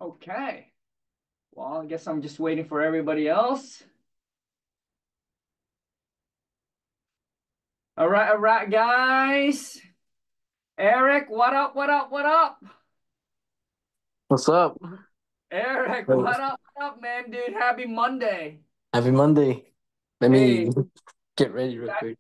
Okay. Well, I guess I'm just waiting for everybody else. All right, guys. Eric, what up? What up? What up? What's up? Eric, Hey, what up, man, dude? Happy Monday. happy Monday. Let me Hey, get ready real that- quick.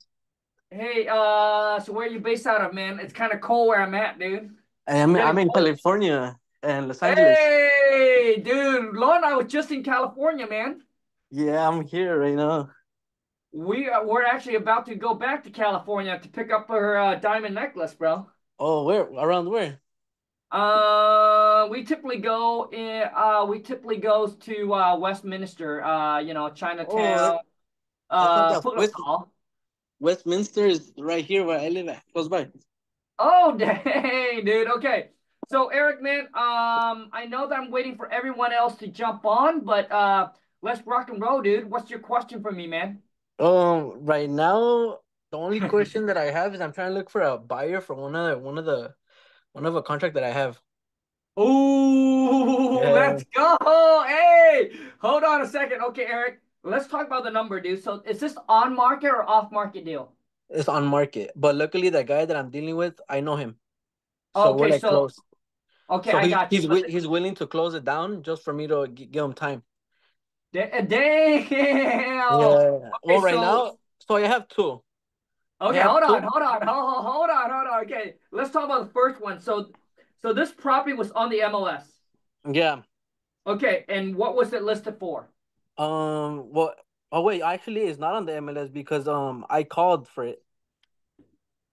hey, so where are you based out of, man? It's kind of cold where I'm at, dude. It's I'm getting in cold. California and Los Angeles. Hey, dude, Lon, I was just in California, man. Yeah, I'm here right now. We're actually about to go back to California to pick up her diamond necklace, bro. Oh, where? Around where? We typically goes to Westminster, Oh, Chinatown, that's not that Fullerton. Westminster is right here where I live at, close by. Oh, dang, dude. Okay. So, Eric, man, I know that I'm waiting for everyone else to jump on, but let's rock and roll, dude. What's your question for me, man? Right now, the only question that I have is I'm trying to look for a buyer for one of a contract that I have. Ooh, Yeah, let's go. Hey, hold on a second. Okay, Eric, let's talk about the number, dude. So, is this on market or off market deal? it's on market, but luckily the guy that I'm dealing with, I know him, so we're Okay, like so close. okay, So I got you. So, he's willing to close it down just for me to give him time. damn. Yeah. Okay, Well, right now, so I have two. I okay, have two. hold on. Okay, let's talk about the first one. So this property was on the MLS. Yeah. Okay, and what was it listed for? Well. Oh wait, actually, it's not on the MLS because I called for it,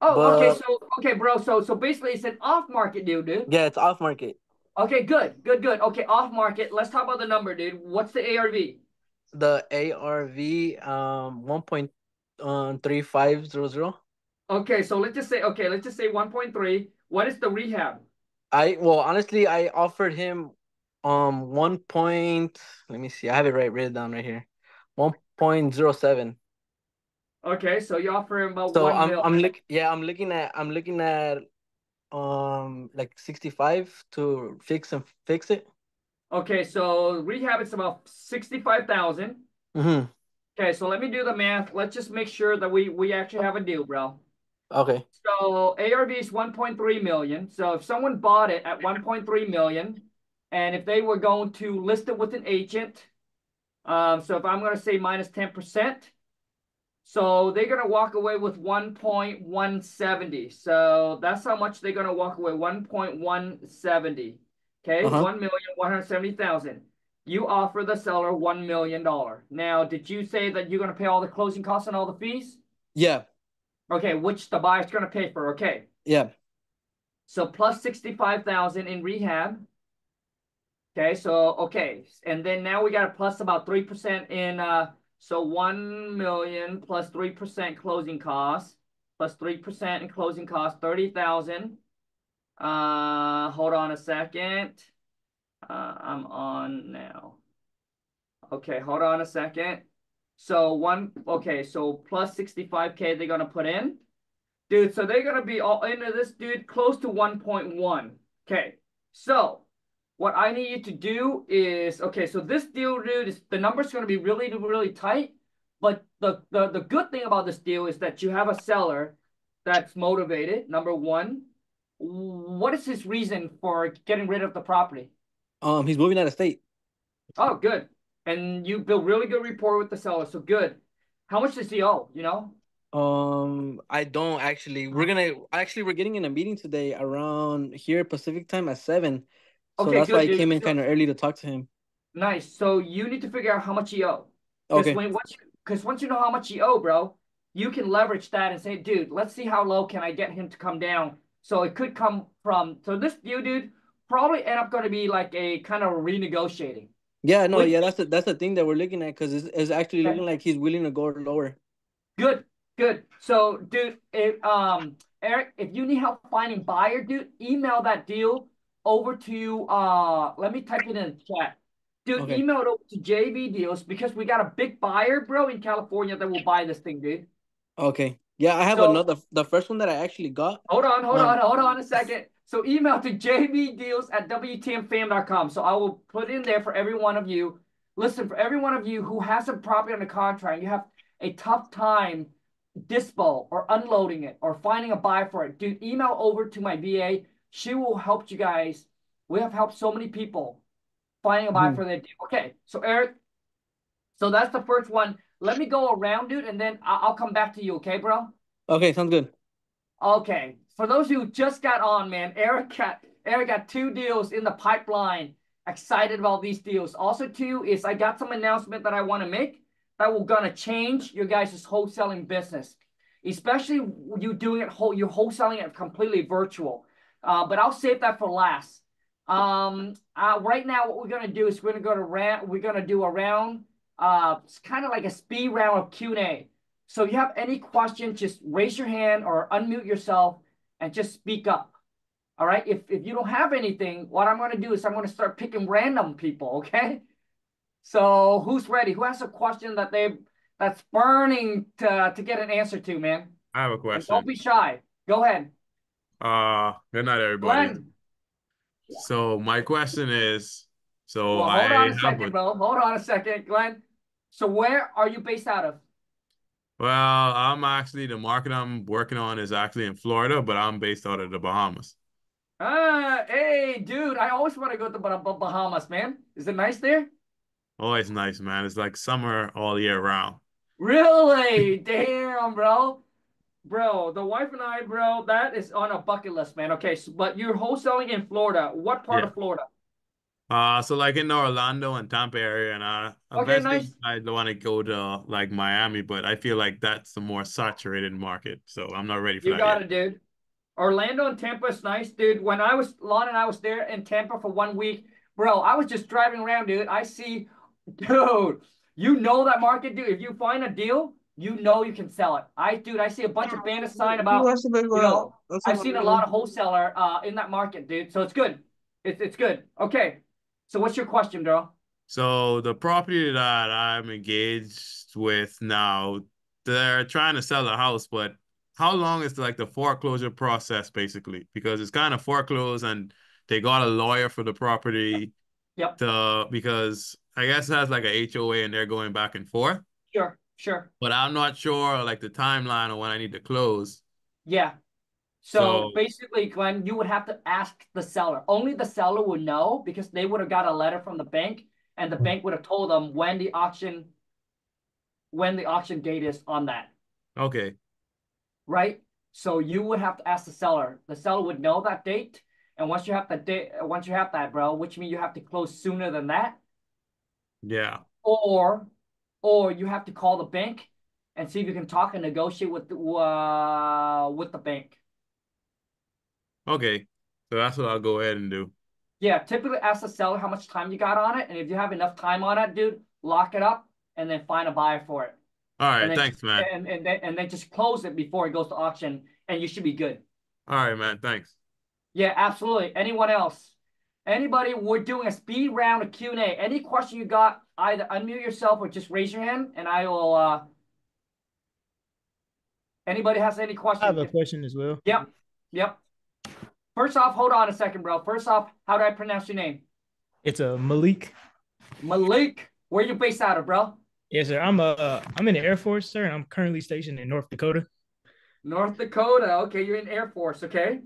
Oh, okay, but so okay, bro. So basically, it's an off market deal, dude. yeah, it's off market. Okay, good. Okay, off market. Let's talk about the number, dude. What's the ARV? The ARV 1.3500. Okay, so let's just say 1.3. What is the rehab? I well honestly I offered him 1 point. Let me see. I have it written down right here. 1.07. Okay, so you offer him about So 1 mil. I'm looking at like 65 to fix it. Okay, so rehab is about 65,000. Mm-hmm. Okay, so let me do the math. Let's just make sure that we actually have a deal, bro. Okay. So ARV is 1.3 million. So if someone bought it at 1.3 million, and if they were going to list it with an agent, so if I'm going to say minus 10%, so they're going to walk away with 1.170. So that's how much they're going to walk away, 1.170. Okay, Uh-huh. 1,170,000. You offer the seller $1 million. Now, did you say that you're going to pay all the closing costs and all the fees? Yeah. Okay, which the buyer's going to pay for. Okay, Yeah. so plus 65,000 in rehab. Okay, and then now we got to plus about 3% in so 1 million plus 3% closing costs, plus 3% in closing costs, 30,000. Hold on a second. I'm on now. Okay, hold on a second. So plus 65K they're gonna put in. Dude, so they're gonna be all into this dude close to 1.1. Okay, so what I need you to do is okay, so this deal, dude, is the number's gonna be really, really tight. But the good thing about this deal is that you have a seller that's motivated, number one. What is his reason for getting rid of the property? He's moving out of state. Oh, good. And you build really good rapport with the seller, so good. How much does he owe, you know? I don't actually. We're getting in a meeting today around here Pacific time at 7. So Okay, that's why good, I dude. came in So kind of early to talk to him. nice. So you need to figure out how much he owe. Because Okay. once you know how much he owe, bro, you can leverage that and say, dude, let's see how low can I get him to come down. So it could come from so this deal, dude, probably end up going to be like a kind of renegotiating. Yeah, no, Which yeah, that's the thing that we're looking at because it's actually okay, looking like he's willing to go lower. good, good. So, dude, Eric, if you need help finding buyer, dude, email that deal over to let me type it in the chat. Dude, Okay. email it over to JB Deals because we got a big buyer, bro, in California that will buy this thing, dude. Okay. Yeah, I have So another. The first one that I actually got. hold on Um. hold on a second. So email to jbdeals@wtmfam.com. So I will put in there for every one of you. Listen, for every one of you who has a property under contract, you have a tough time dispo or unloading it or finding a buy for it, dude, email over to my VA. She will help you guys. We have helped so many people finding a buy Mhm. for their deal. Okay, so Eric, so that's the first one. Let me go around, dude, and then I'll come back to you. Okay, bro? Okay, sounds good. Okay. For those who just got on, man, Eric got two deals in the pipeline. Excited about these deals. Also, too, is I got some announcement that I want to make that will gonna change your guys' wholesaling business, especially you doing it you're wholesaling it completely virtual. But I'll save that for last. Right now, what we're gonna do is we're gonna do a round. It's kind of like a speed round of Q&A. So if you have any questions, just raise your hand or unmute yourself and just speak up. All right. If you don't have anything, what I'm going to do is I'm going to start picking random people. Okay. So who's ready? Who has a question that's burning to get an answer to, man? I have a And don't question. be shy. Go ahead. Good night, everybody. Glenn. So my question is, so Well, hold I on a have second, a, bro. Hold on a second, Glenn. So where are you based out of? well, I'm actually the market I'm working on is actually in Florida, but I'm based out of the Bahamas. Hey, dude, I always want to go to Bahamas, man. Is it nice there? Oh, it's nice, man. It's like summer all year round. Really? Damn, bro. Bro, the wife and I, bro, that is on a bucket list, man. Okay, so, but you're wholesaling in Florida. What part Yeah. of Florida? So like in the Orlando and Tampa area, and Okay, eventually nice. I want to go to like Miami, but I feel like that's the more saturated market, so I'm not ready for You that yet. got it, dude. Orlando and Tampa is nice, dude. When Lon and I was there in Tampa for 1 week, bro, I was just driving around, dude. Dude, you know that market, dude. If you find a deal, you know you can sell it. Dude, I see a bunch of banners sign about, I've seen a lot of wholesaler in that market, dude. So it's good. It's good. Okay. So what's your question, bro? So the property that I'm engaged with now, they're trying to sell the house, but how long is like the foreclosure process basically? Because it's kind of foreclosed and they got a lawyer for the property Yep. to because I guess it has like a HOA and they're going back and forth. Sure. Sure. But I'm not sure like the timeline or when I need to close. Yeah. So So basically, Glenn, you would have to ask the seller. Only the seller would know because they would have got a letter from the bank, and the bank would have told them when the auction date is on that, okay. right? So you would have to ask the seller. The seller would know that date, and once you have that, bro, which means you have to close sooner than that, Yeah. or you have to call the bank and see if you can talk and negotiate with the bank. Okay. So that's what I'll go ahead and do. Yeah, typically ask the seller how much time you got on it, and if you have enough time on it, dude, lock it up and then find a buyer for it, All and right, then just thanks, man. and then just close it before it goes to auction, and you should be good. All right, man. Thanks. Yeah, absolutely. Anyone else? Anybody? We're doing a speed round of Q&A. Any question you got, either unmute yourself or just raise your hand, and I will. Anybody has any I have question? a question as well. Yep, yep. First off, hold on a second, bro. First off, how do I pronounce your name? It's a Malik. Malik. Where you based out of, bro? Yes, sir. I'm in the Air Force, sir, and I'm currently stationed in North Dakota. North Dakota. Okay, you're in Air Force. Okay.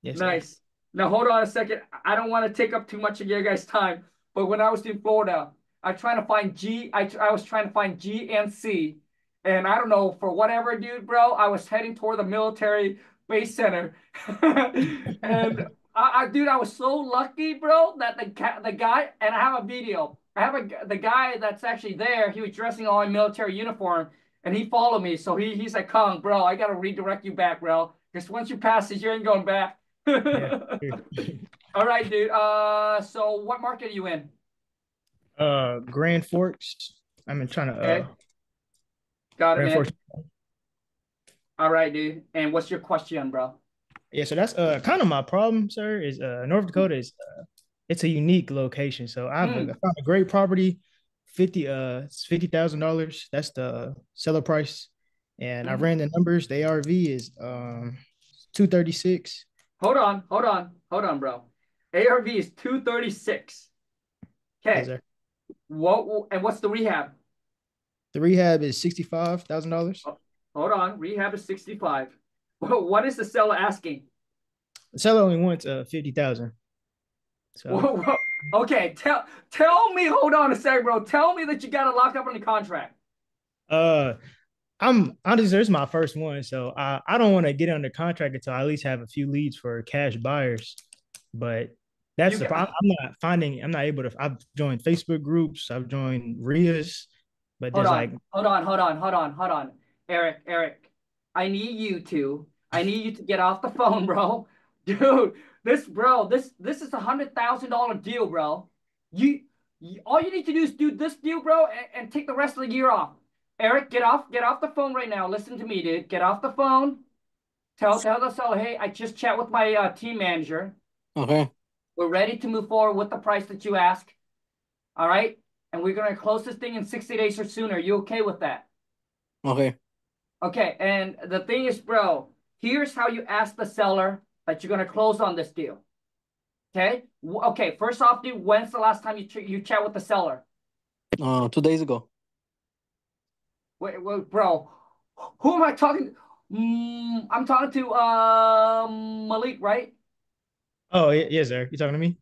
Yes, sir. Nice. Now hold on a second. I don't want to take up too much of your guys' time, but when I was in Florida, I was trying to find GNC, and I don't know for whatever, dude, bro. I was heading toward the military base center, and dude, I was so lucky, bro, that the guy, and I have a video. The guy that's actually there. He was dressing all in military uniform, and he followed me. So he's like, Khang, bro, I gotta redirect you back, bro, because once you pass this, you ain't going back. Yeah. All right, dude. So what market are you in? Grand Forks. I'm in trying to Okay, got it, Grand Forks. man. All right, dude. And what's your question, bro? Yeah, so that's kind of my problem, sir. Is North Dakota is it's a unique location. So I Mm, found a great property, it's $50,000. That's the seller price, and I mm, ran the numbers. The ARV is 236. hold on, bro. ARV is 236. Yes, Okay. sir. What's the rehab? The rehab is $65,000. Oh, hold on. Rehab is 65. What is the seller asking? The seller only wants 50,000. So Whoa, whoa. Okay, tell me, hold on a second, bro. Tell me that you got to lock up on the contract. uh I'm honestly, this is my first one, so I don't want to get under contract until I at least have a few leads for cash buyers. But that's You the problem. got, I'm not able to. I've joined Facebook groups, I've joined RIAs, but hold there's on, like, hold on. Eric, I need you to get off the phone, bro. Dude, this is $100,000 deal, bro. You, all you need to do is do this deal, bro, and take the rest of the year off. Eric, get off the phone right now. Listen to me, dude. Get off the phone. Tell the seller, hey, I just chat with my team manager. Okay. We're ready to move forward with the price that you ask. All right, and we're gonna close this thing in 60 days or sooner. You okay with that? Okay. Okay, and the thing is, bro, here's how you ask the seller that you're gonna close on this deal. Okay. Okay. First off, dude, when's the last time you chat with the seller? 2 days ago. Wait, bro, who am I talking? I'm talking to Malik, right? oh yes, sir. You talking to me?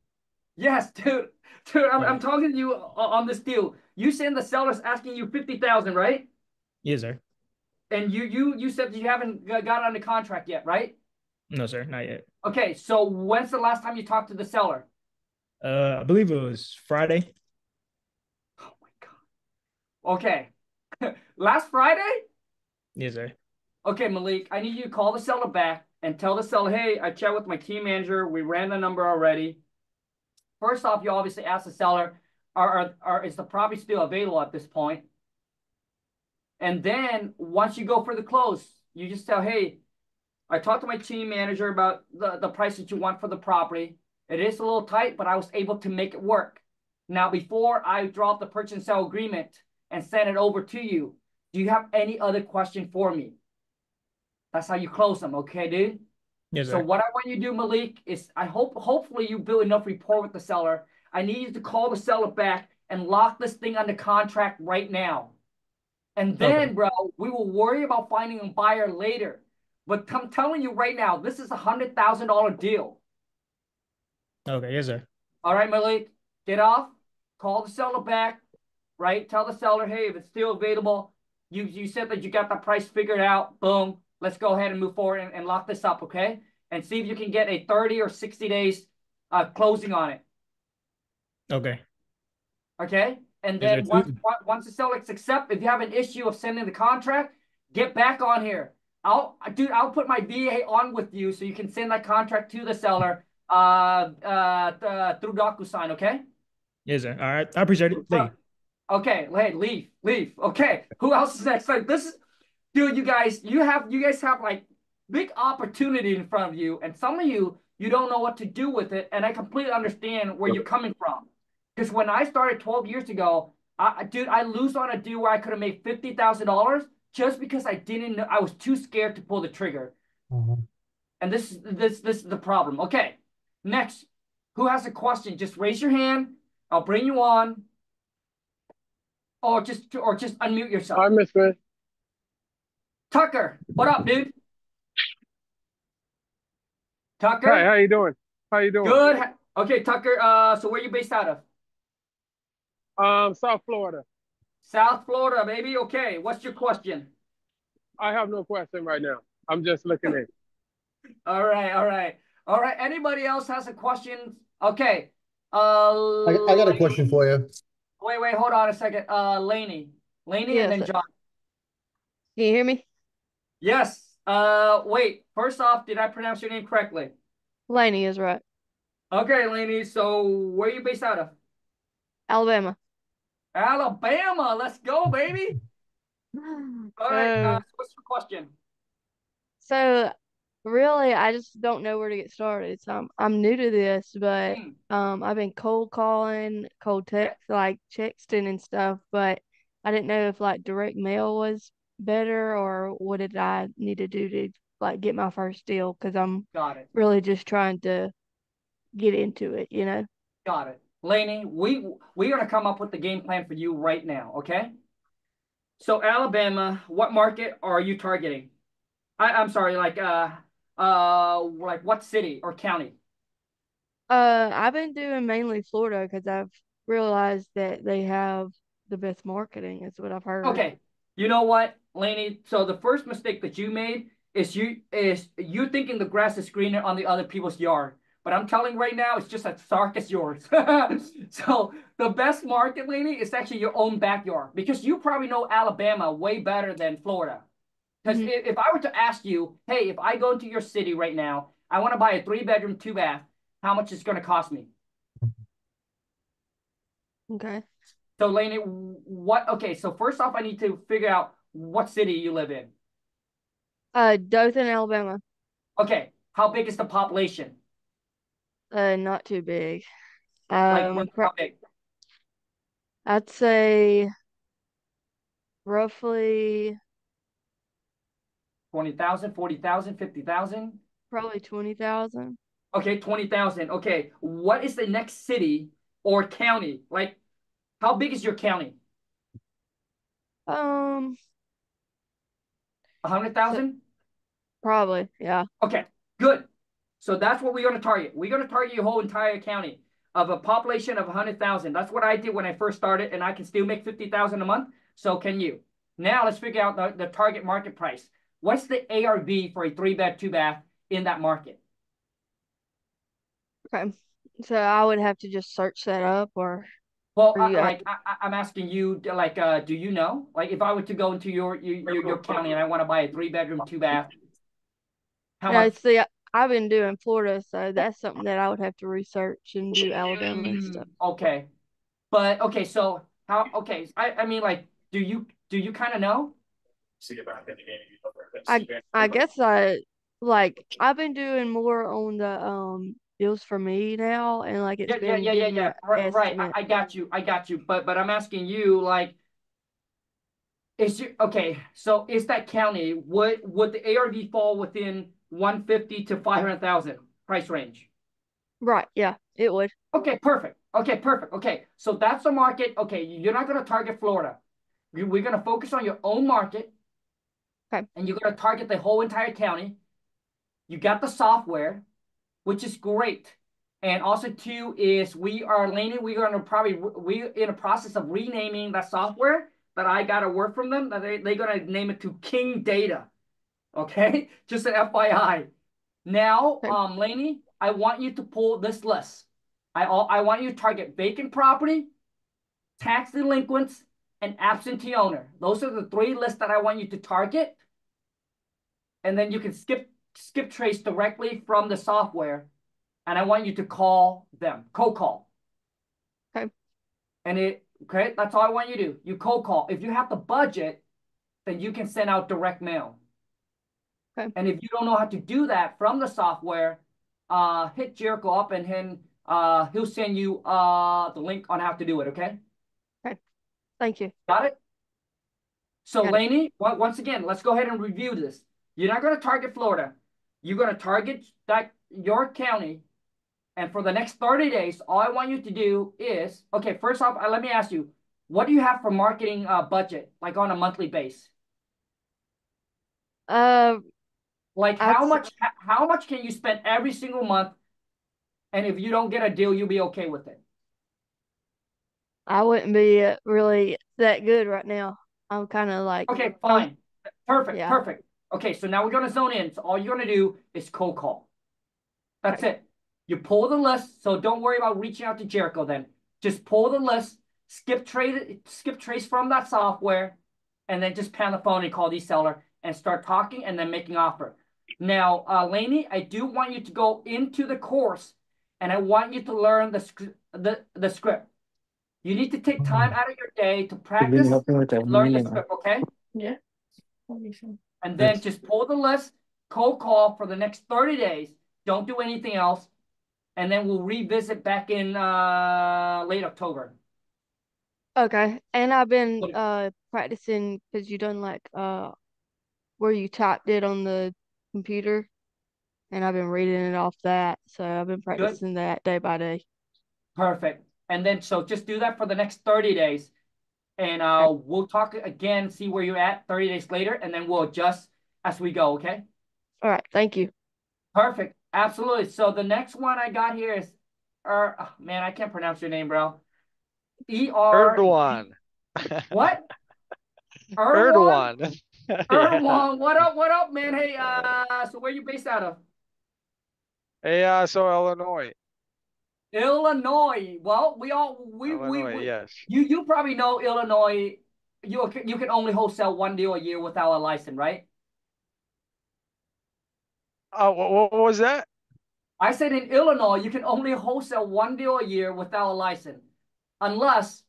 Yes, dude. Dude, I'm Okay. talking to you on this deal. You saying the seller's asking you 50,000, right? Yes, sir. And you said that you haven't got on the contract yet, right? No, sir, not yet. Okay, so when's the last time you talked to the seller? I believe it was Friday. Oh my God. Okay. Last Friday? Yes, sir. Okay, Malik, I need you to call the seller back and tell the seller, hey, I chat with my team manager. We ran the number already. First off, you obviously ask the seller, is the property still available at this point? And then once you go for the close, you just tell, hey, I talked to my team manager about the price that you want for the property. It is a little tight, but I was able to make it work. Now, before I drop the purchase and sale agreement and send it over to you, do you have any other question for me? That's how you close them, okay, dude? Yes, So sir. what I want you to do, Malik, is hopefully you build enough rapport with the seller. I need you to call the seller back and lock this thing under contract right now. And Okay. then, bro, we will worry about finding a buyer later. But I'm telling you right now, this is $100,000 deal. Okay. Yes, sir. All right, Malik, get off, call the seller back, right? Tell the seller, hey, if it's still available, you said that you got the price figured out. Boom. Let's go ahead and move forward and lock this up, okay? And see if you can get a 30 or 60 days closing on it. Okay. Okay. And Yes, sir. then once the seller accepts, if you have an issue of sending the contract, get back on here. I'll put my VA on with you so you can send that contract to the seller through DocuSign, okay? Yes, sir. All right. I appreciate it. Thank you. Okay, hey, leave. Okay, who else is next? Like this is, dude, you guys have like big opportunity in front of you, and some of you don't know what to do with it, and I completely understand where you're coming from. Because when I started 12 years ago, I lose on a deal where I could have made $50,000 just because I didn't know, I was too scared to pull the trigger. And this is the problem. Okay, next, who has a question? Just raise your hand. I'll bring you on, or just unmute Hi, yourself. Miss Smith. Tucker, what up, dude? Hi, Tucker, how you doing? How you doing? good. Okay, Tucker. So where you based out of? South Florida. South Florida, baby. Okay, what's your question? I have no question right now. I'm just looking in. All right. Anybody else has a question? Okay. I got a question for you. Wait, hold on a second. Laney, and Yes. then John. Can you hear me? Yes. Wait. First off, did I pronounce your name correctly? Laney is right. Okay, Laney. So where are you based out of? Alabama. Alabama. Let's go, baby. All right. Oh, What's your question? so really, I just don't know where to get started. So I'm new to this, but Hmm. I've been cold calling, cold Okay. text, like texting and stuff, but I didn't know if like direct mail was better or what did I need to do to like get my first deal because I'm Got it. really just trying to get into it, you know. Got it. Lainey, we're gonna come up with the game plan for you right now, okay? So Alabama, what market are you targeting? I'm sorry, like what city or county? I've been doing mainly Florida because I've realized that they have the best marketing, is what I've heard. Okay. You know what, Lainey? So the first mistake that you made is you thinking the grass is greener on the other people's yard. But I'm telling right now, it's just as dark as yours. So the best market, Lainey, is actually your own backyard because you probably know Alabama way better than Florida. Because if I were to ask you, hey, if I go into your city right now, I want to buy a 3-bedroom, 2-bath, how much is it going to cost me? Okay. So, Lainey, okay, so first off, I need to figure out what city you live in. Dothan, Alabama. Okay, how big is the population? Not too big. Like, how big? I'd say roughly 20,000, 40,000, 50,000? probably 20,000. Okay, 20,000. Okay, what is the next city or county? Like, how big is your county? So 100,000? probably, yeah. Okay, good. So that's what we're going to target. We're going to target your whole entire county of a population of 100,000. That's what I did when I first started, and I can still make 50,000 a month. So can you? Now let's figure out the target market price. What's the ARV for a 3-bed, 2-bath in that market? Okay. So I would have to just search that up, or Well, you I'm asking you, like, do you know? Like, if I were to go into your county and I want to buy a 3-bedroom, 2-bath, how Yeah, much? see, I've been doing Florida, so that's something that I would have to research and do Alabama and stuff. Okay, but okay, so how? Okay, I mean, like, do you kind of know? I guess I've been doing more on the deals for me now, and like it's been giving me Yeah. an Right. estimate. I got you. I got you. But I'm asking you, like, is you okay? So is that county would the ARV fall within 150 to 500,000 price range? Right, yeah, it would. Okay, perfect. Okay, perfect. Okay, so that's the market. Okay, you're not going to target Florida. We're going to focus on your own market, Okay. and you're going to target the whole entire county. You got the software, which is great. And also, too, is we're in a process of renaming that software that I got a word from them that they're going to name it to King Data. Okay, just an FYI. Now, Okay. Lainey, I want you to pull this list. I want you to target vacant property, tax delinquents, and absentee owner. Those are the 3 lists that I want you to target. And then you can skip trace directly from the software. And I want you to call them, cold call. Okay. Okay, that's all I want you to do. You cold call. If you have the budget, then you can send out direct mail. Okay. And if you don't know how to do that from the software, hit Jericho up and he'll send you the link on how to do it, okay? Okay. Thank you. Got it? So, Got it. Lainey, once again, let's go ahead and review this. You're not going to target Florida. You're going to target your county. And for the next 30 days, all I want you to do is, okay, first off, let me ask you, what do you have for marketing budget, like on a monthly base? Like how much can you spend every single month? And if you don't get a deal, you'll be okay with it. I wouldn't be really that good right now. I'm kind of like, Okay, fine. Perfect, yeah. perfect. Okay, so now we're going to zone in. So all you're going to do is cold call. That's it. You pull the list, so don't worry about reaching out to Jericho then. Just pull the list, skip trace from that software, and then just pound the phone and call the seller and start talking and then making offer. Now, Lainey, I do want you to go into the course, and I want you to learn the script. You need to take time out of your day to practice and learn the script, okay? Yeah. And then just pull the list, cold call for the next 30 days. Don't do anything else. And then we'll revisit back in late October. Okay. And I've been practicing because you done like where you typed it on the computer, and I've been reading it off that. So I've been Good. practicing that day by day. Perfect. And then so just do that for the next 30 days. And we'll talk again, see where you're at 30 days later, and then we'll adjust as we go, okay? All right. Thank you. Perfect. Absolutely. So the next one I got here is man, I can't pronounce your name, bro. Erdogan. What? Erdogan. Erdogan. What up, man? Hey, so where you based out of? Yeah, so Illinois. Illinois. Well, Illinois, yes. You probably know Illinois. You can only wholesale one deal a year without a license, right? What was that? I said in Illinois, you can only wholesale one deal a year without a license, unless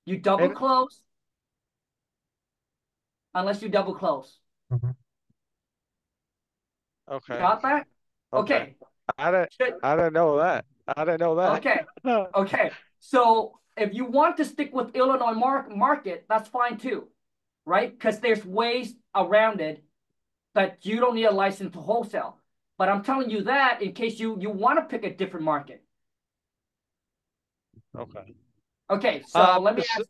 you double close. Unless you double close. Okay. Got that? Okay. I didn't know that. I didn't know that. Okay. Okay. So if you want to stick with Illinois market, that's fine too, right? Because there's ways around it that you don't need a license to wholesale. But I'm telling you that in case you want to pick a different market. Okay. Okay. So let me ask.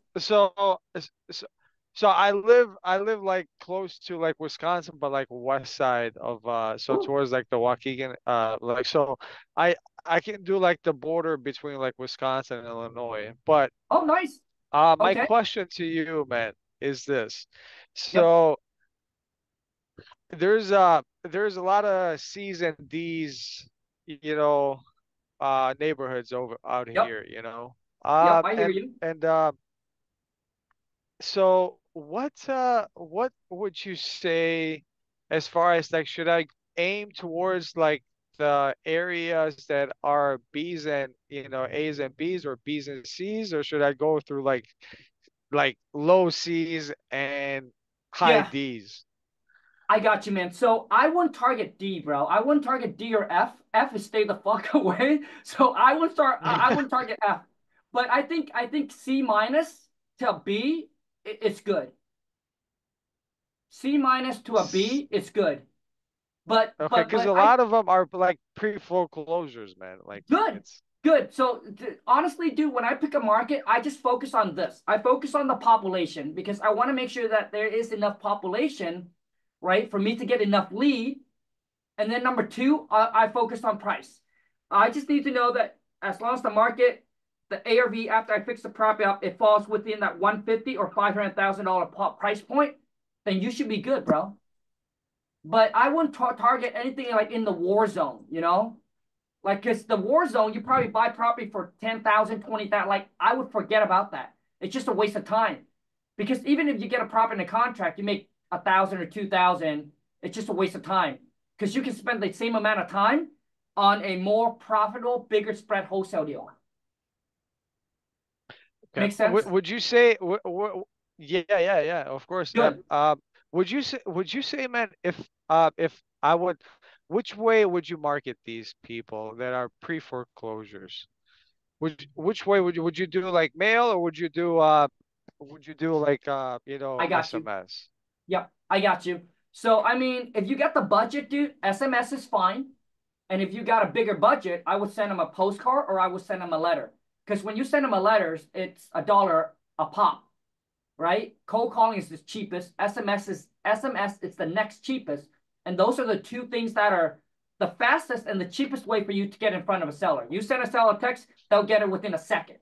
So I live like close to like Wisconsin, but like west side of so towards like the Waukegan like so I can do like the border between like Wisconsin and Illinois. But oh, nice. my Okay. question to you, man, is this. So there's a lot of C's and D's, you know, neighborhoods out here, you know. I hear you. And so what would you say as far as like should I aim towards like the areas that are B's and A's and B's or B's and C's, or should I go through like low C's and high D's? I got you, man. So I wouldn't target D, bro. I wouldn't target D or F. F is stay the fuck away. So I wouldn't target F. But I think C minus to B, it's good. C minus to a B, it's good. But okay, because a lot of them are like pre-foreclosures, man. Like good. So honestly, dude, when I pick a market, I just focus on this. I focus on the population because I want to make sure that there is enough population, right, for me to get enough lead. And then number two, I focus on price. I just need to know that as long as the market, the ARV after I fix the property up, it falls within that $150,000 or $500,000 price point, then you should be good, bro. But I wouldn't target anything like in the war zone, you know? Like, because the war zone, you probably buy property for $10,000, $20,000. Like, I would forget about that. It's just a waste of time. Because even if you get a property in a contract, you make $1,000 or $2,000, it's just a waste of time. Because you can spend the same amount of time on a more profitable, bigger spread wholesale deal. Okay. Makes sense? Would you say? Yeah. Of course. Good. Would you say, man, if I would, which way would you market these people that are pre-foreclosures? Which way would you do like mail, or would you do like I got you. SMS? Yep, I got you. So I mean, if you got the budget, dude, SMS is fine. And if you got a bigger budget, I would send them a postcard or I would send them a letter. Because when you send them a letter, it's $1 a pop, right? Cold calling is the cheapest. SMS it's the next cheapest. And those are the two things that are the fastest and the cheapest way for you to get in front of a seller. You send a seller a text, they'll get it within a second.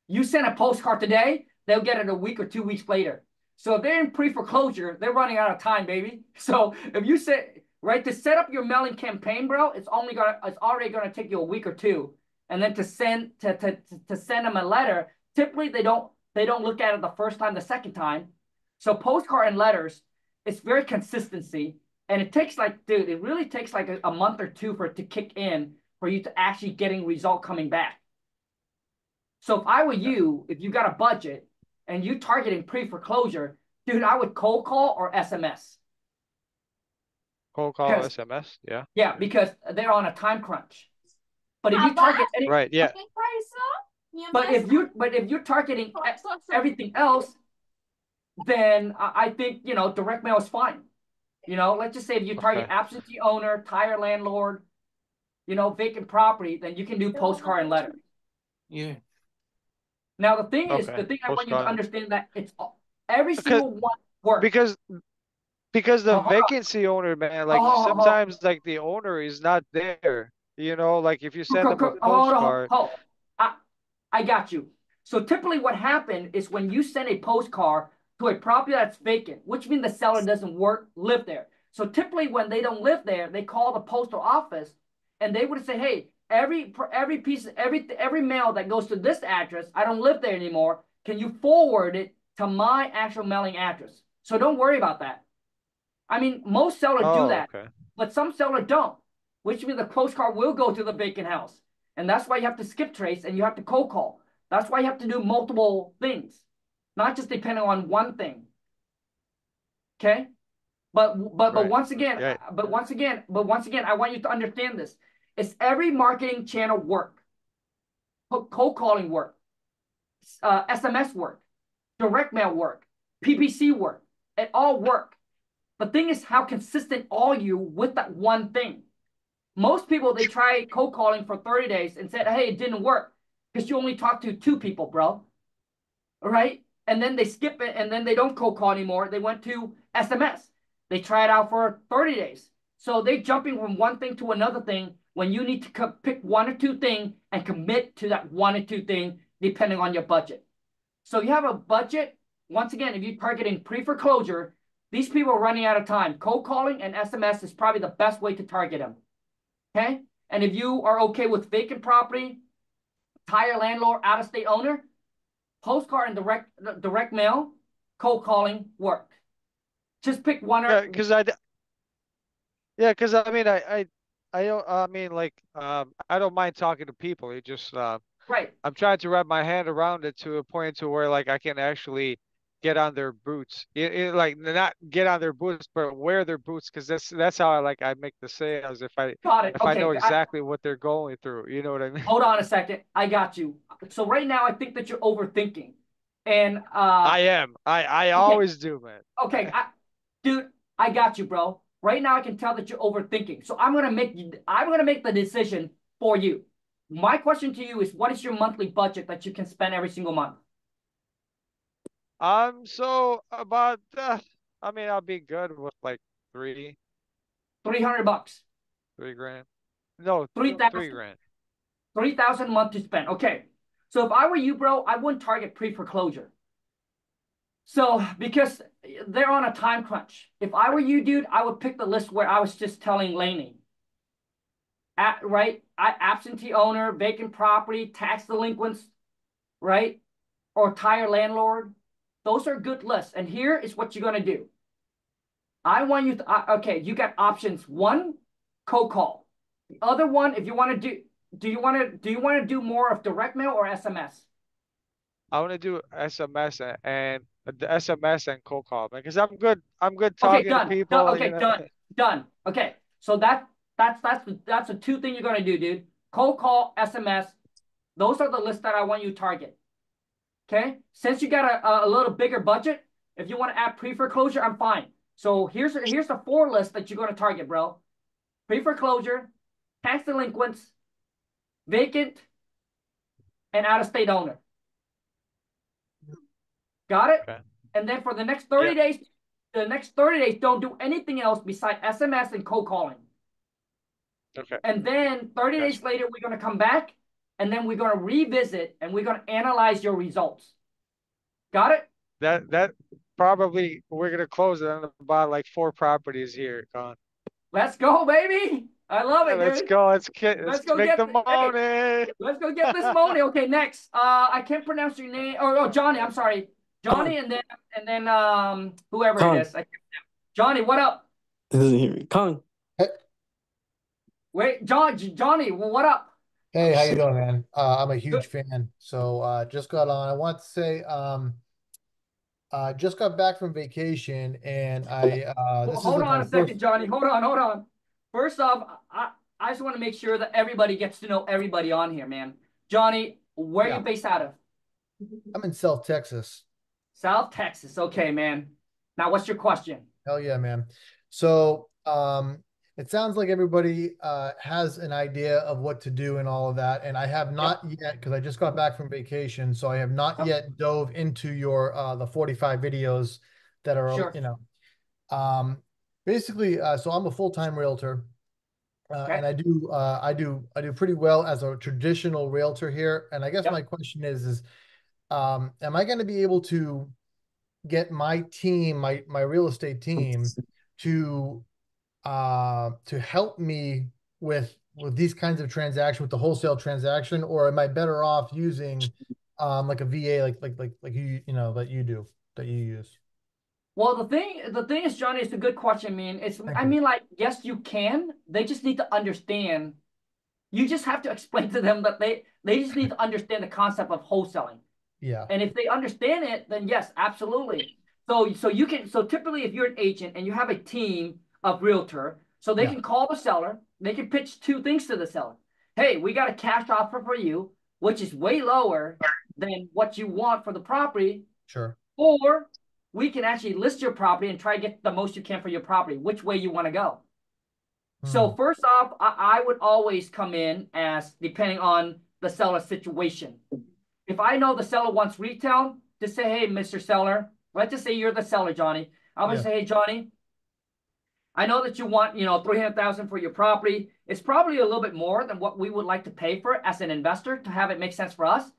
You send a postcard today, they'll get it a week or 2 weeks later. So if they're in pre-foreclosure, they're running out of time, baby. So if you say, right, to set up your mailing campaign, bro, it's already gonna take you a week or two. And then to send them a letter, typically they don't look at it the first time, the second time. So postcard and letters, it's very consistency. And it takes like, dude, it really takes like a month or two for it to kick in for you to actually getting result coming back. So if I were you, if you got a budget and you targeting pre-foreclosure, dude, I would cold call or SMS. Cold call, SMS, yeah. Yeah, because they're on a time crunch. But if you target right, yeah. But if you're targeting everything else, then I think direct mail is fine. You know, let's just say if you target absentee owner, tire landlord, you know, vacant property, then you can do postcard and letter. Yeah. Now the thing is, Okay. I want you to Postcard. understand that it's every single one works. Because the hold on. vacancy owner, man, like sometimes like the owner is not there. You know, like if you send them a postcard. Hold on. I got you. So typically what happened is when you send a postcard to a property that's vacant, which means the seller doesn't live there. So typically when they don't live there, they call the postal office and they would say, hey, every mail that goes to this address, I don't live there anymore. Can you forward it to my actual mailing address? So don't worry about that. I mean, most sellers do that, but some sellers don't, which means the postcard will go to the vacant house. And that's why you have to skip trace and you have to cold call. That's why you have to do multiple things, not just depending on one thing. Okay? But once again, I want you to understand this. It's every marketing channel work. Cold calling work, SMS work, direct mail work, PPC work. It all work. The thing is how consistent are you with that one thing? Most people, they try cold calling for 30 days and said, hey, it didn't work because you only talked to 2 people, bro. All right? And then they skip it and then they don't cold call anymore. They went to SMS. They try it out for 30 days. So they're jumping from one thing to another thing when you need to pick 1 or 2 things and commit to that 1 or 2 thing depending on your budget. So you have a budget. Once again, if you're targeting pre-foreclosure, these people are running out of time. Cold calling and SMS is probably the best way to target them. Okay? And if you are okay with vacant property, tire landlord, out-of-state owner, postcard and direct mail, cold calling work. Just pick one. Because I mean, I mean, like, I don't mind talking to people. It just, right. I'm trying to wrap my hand around it to a point to where like I can actually get on their boots. Like not get on their boots, but wear their boots, because that's how I make the sales. If I know exactly what they're going through, you know what I mean? Hold on a second, I got you. So right now, I think that you're overthinking, and I am. I always do, man. Okay, dude, I got you, bro. Right now, I can tell that you're overthinking. So I'm gonna make the decision for you. My question to you is, what is your monthly budget that you can spend every single month? So about, I mean, I'll be good with like $300. $3 grand. No, 3,000. 3 grand. 3,000 a month to spend. Okay. So if I were you, bro, I wouldn't target pre-foreclosure. So because they're on a time crunch. If I were you, dude, I would pick the list where I was just telling Lainey. Absentee owner, vacant property, tax delinquents, right? Or tire landlord. Those are good lists. And here is what you're going to do. I want you to, okay, you got options. 1, cold call. The other one, if you want to do you want to do more of direct mail or SMS? I want to do SMS and the SMS and cold call, because I'm good talking to people. Done. Okay, so that's the 2 things you're gonna do, dude. Cold call, SMS. Those are the lists that I want you to target. Okay, since you got a little bigger budget, if you want to add pre-foreclosure, I'm fine. So here's the 4 lists that you're gonna target, bro. Pre-foreclosure, tax delinquents, vacant, and out-of-state owner. Got it? Okay. And then for the next 30 days, don't do anything else besides SMS and cold calling. Okay. And then 30 days later, we're going to come back, and then we're going to revisit, and we're going to analyze your results. Got it? That probably, we're going to close it on about like 4 properties here, Khang. Let's go, baby. I love it, Let's dude. go. Let's make the money. Hey, let's go get this money. Okay, next. I can't pronounce your name. Oh, Johnny. I'm sorry, Johnny, and then whoever Khang. it is. Johnny, what up? Khang. Wait, Johnny, what up? Hey, how you doing, man? I'm a huge fan. So just got on. I want to say just got back from vacation and hold on a second, Johnny. Hold on. First off, I just want to make sure that everybody gets to know everybody on here, man. Johnny, where are you based out of? I'm in South Texas. South Texas. Okay, man. Now, what's your question? Hell yeah, man. So it sounds like everybody has an idea of what to do and all of that. And I have not yet, because I just got back from vacation, so I have not yet dove into your the 45 videos that are, Sure. you know, basically, so I'm a full-time realtor. And I do pretty well as a traditional realtor here. And I guess my question is am I going to be able to get my team, my real estate team, to help me with these kinds of transactions, with the wholesale transaction, or am I better off using like a VA, like you know that you use? Well, the thing is, Johnny, it's a good question. I mean, like, yes, you can. They just need to understand. You just have to explain to them that they just need to understand the concept of wholesaling. Yeah. And if they understand it, then yes, absolutely. So typically if you're an agent and you have a team of realtor, so they can call the seller, they can pitch two things to the seller. Hey, we got a cash offer for you, which is way lower than what you want for the property. Sure. Or we can actually list your property and try to get the most you can for your property, which way you want to go. So first off, I would always come in as depending on the seller's situation. If I know the seller wants retail, just say, hey, Mr. Seller, let's just say you're the seller, Johnny. I'm gonna say, hey, Johnny, I know that you want, you know, 300,000 for your property. It's probably a little bit more than what we would like to pay for it as an investor to have it make sense for us.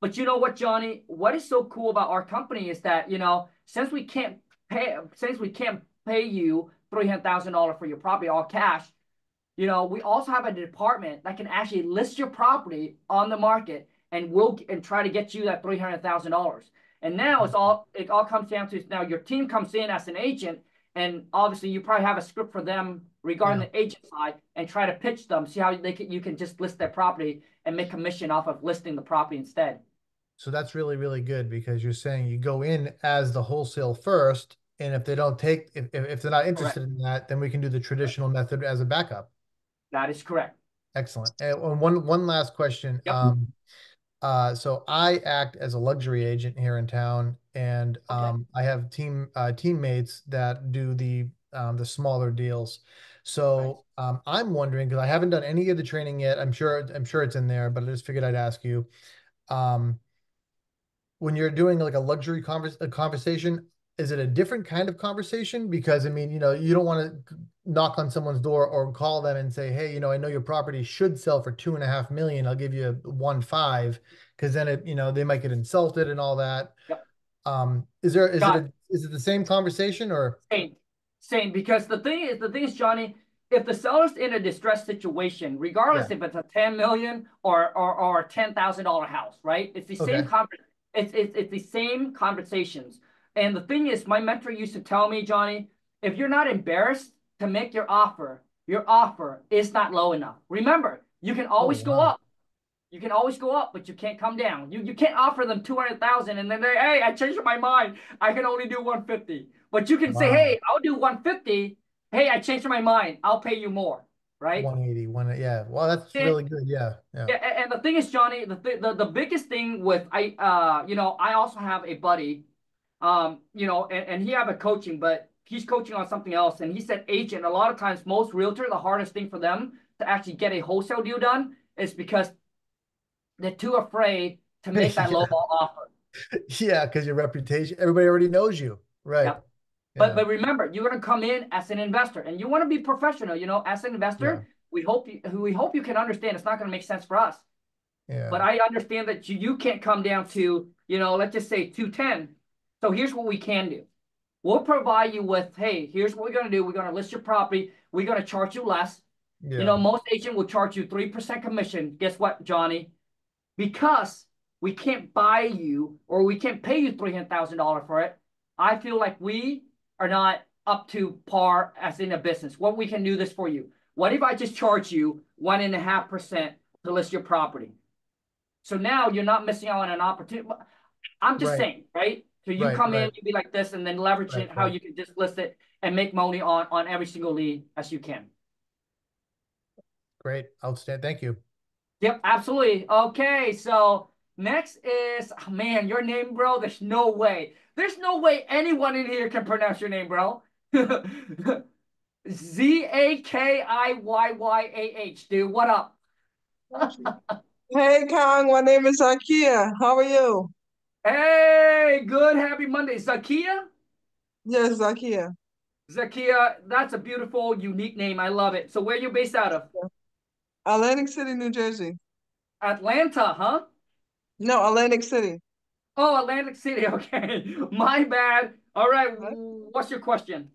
But you know what, Johnny? What is so cool about our company is that, you know, since we can't pay you $300,000 for your property all cash, you know, we also have a department that can actually list your property on the market and try to get you that $300,000. And now it all comes down to now your team comes in as an agent, and obviously you probably have a script for them regarding the agent side and try to pitch them, see how you can just list their property and make commission off of listing the property instead. So that's really, really good, because you're saying you go in as the wholesale first, and if they don't take, if they're not interested in that, then we can do the traditional method as a backup. That is correct. Excellent. And one last question. So I act as a luxury agent here in town, and I have teammates that do the smaller deals. So I'm wondering, because I haven't done any of the training yet. I'm sure it's in there, but I just figured I'd ask you. When you're doing like a luxury conversation, is it a different kind of conversation? Because I mean, you know, you don't want to knock on someone's door or call them and say, hey, you know, I know your property should sell for 2.5 million. I'll give you 1.5, because then it, you know, they might get insulted and all that. Is it the same conversation or same? Because the thing is, Johnny, if the seller's in a distressed situation, regardless if it's a 10 million or a $10,000 house, right? It's the same it's the same conversations. And the thing is, my mentor used to tell me, Johnny, if you're not embarrassed to make your offer is not low enough. Remember, you can always go up. You can always go up, but you can't come down. You can't offer them 200,000 and then they, hey, I changed my mind. I can only do 150. But you can say, hey, I'll do 150. Hey, I changed my mind. I'll pay you more, right? 180, yeah. Well, that's really good. Yeah. And the thing is, Johnny, the biggest thing with you know, I also have a buddy, you know, and he have a coaching, but he's coaching on something else. And he said, agent, a lot of times most realtor, the hardest thing for them to actually get a wholesale deal done is because they're too afraid to make that lowball offer. Yeah, because your reputation, everybody already knows you, right? Yep. But remember, you're going to come in as an investor, and you want to be professional. You know, as an investor, we hope you can understand it's not going to make sense for us. But I understand that you can't come down to, you know, let's just say 210. So here's what we can do. We'll provide you with, hey, here's what we're going to do. We're going to list your property. We're going to charge you less. You know, most agent will charge you 3% commission. Guess what, Johnny? Because we can't buy you or we can't pay you $300,000 for it, I feel like we are not up to par as in a business. What we can do this for you. What if I just charge you 1.5% to list your property? So now you're not missing out on an opportunity. I'm just saying, right? So you come in, you be like this, and then leverage it how you can just list it and make money on every single lead as you can. Great. Outstanding. Thank you. Yep, absolutely. Okay, so next is, oh, man, your name, bro. There's no way anyone in here can pronounce your name, bro. Zakiyah, dude. What up? Hey, Khang, my name is Zakia. How are you? Hey, good. Happy Monday. Zakiyah? Yes, Zakia. Zakiyah, that's a beautiful, unique name. I love it. So where you based out of? Atlantic City, New Jersey. Atlanta, huh? No, Atlantic City. Oh, Atlantic City. Okay. My bad. All right. Huh? What's your question?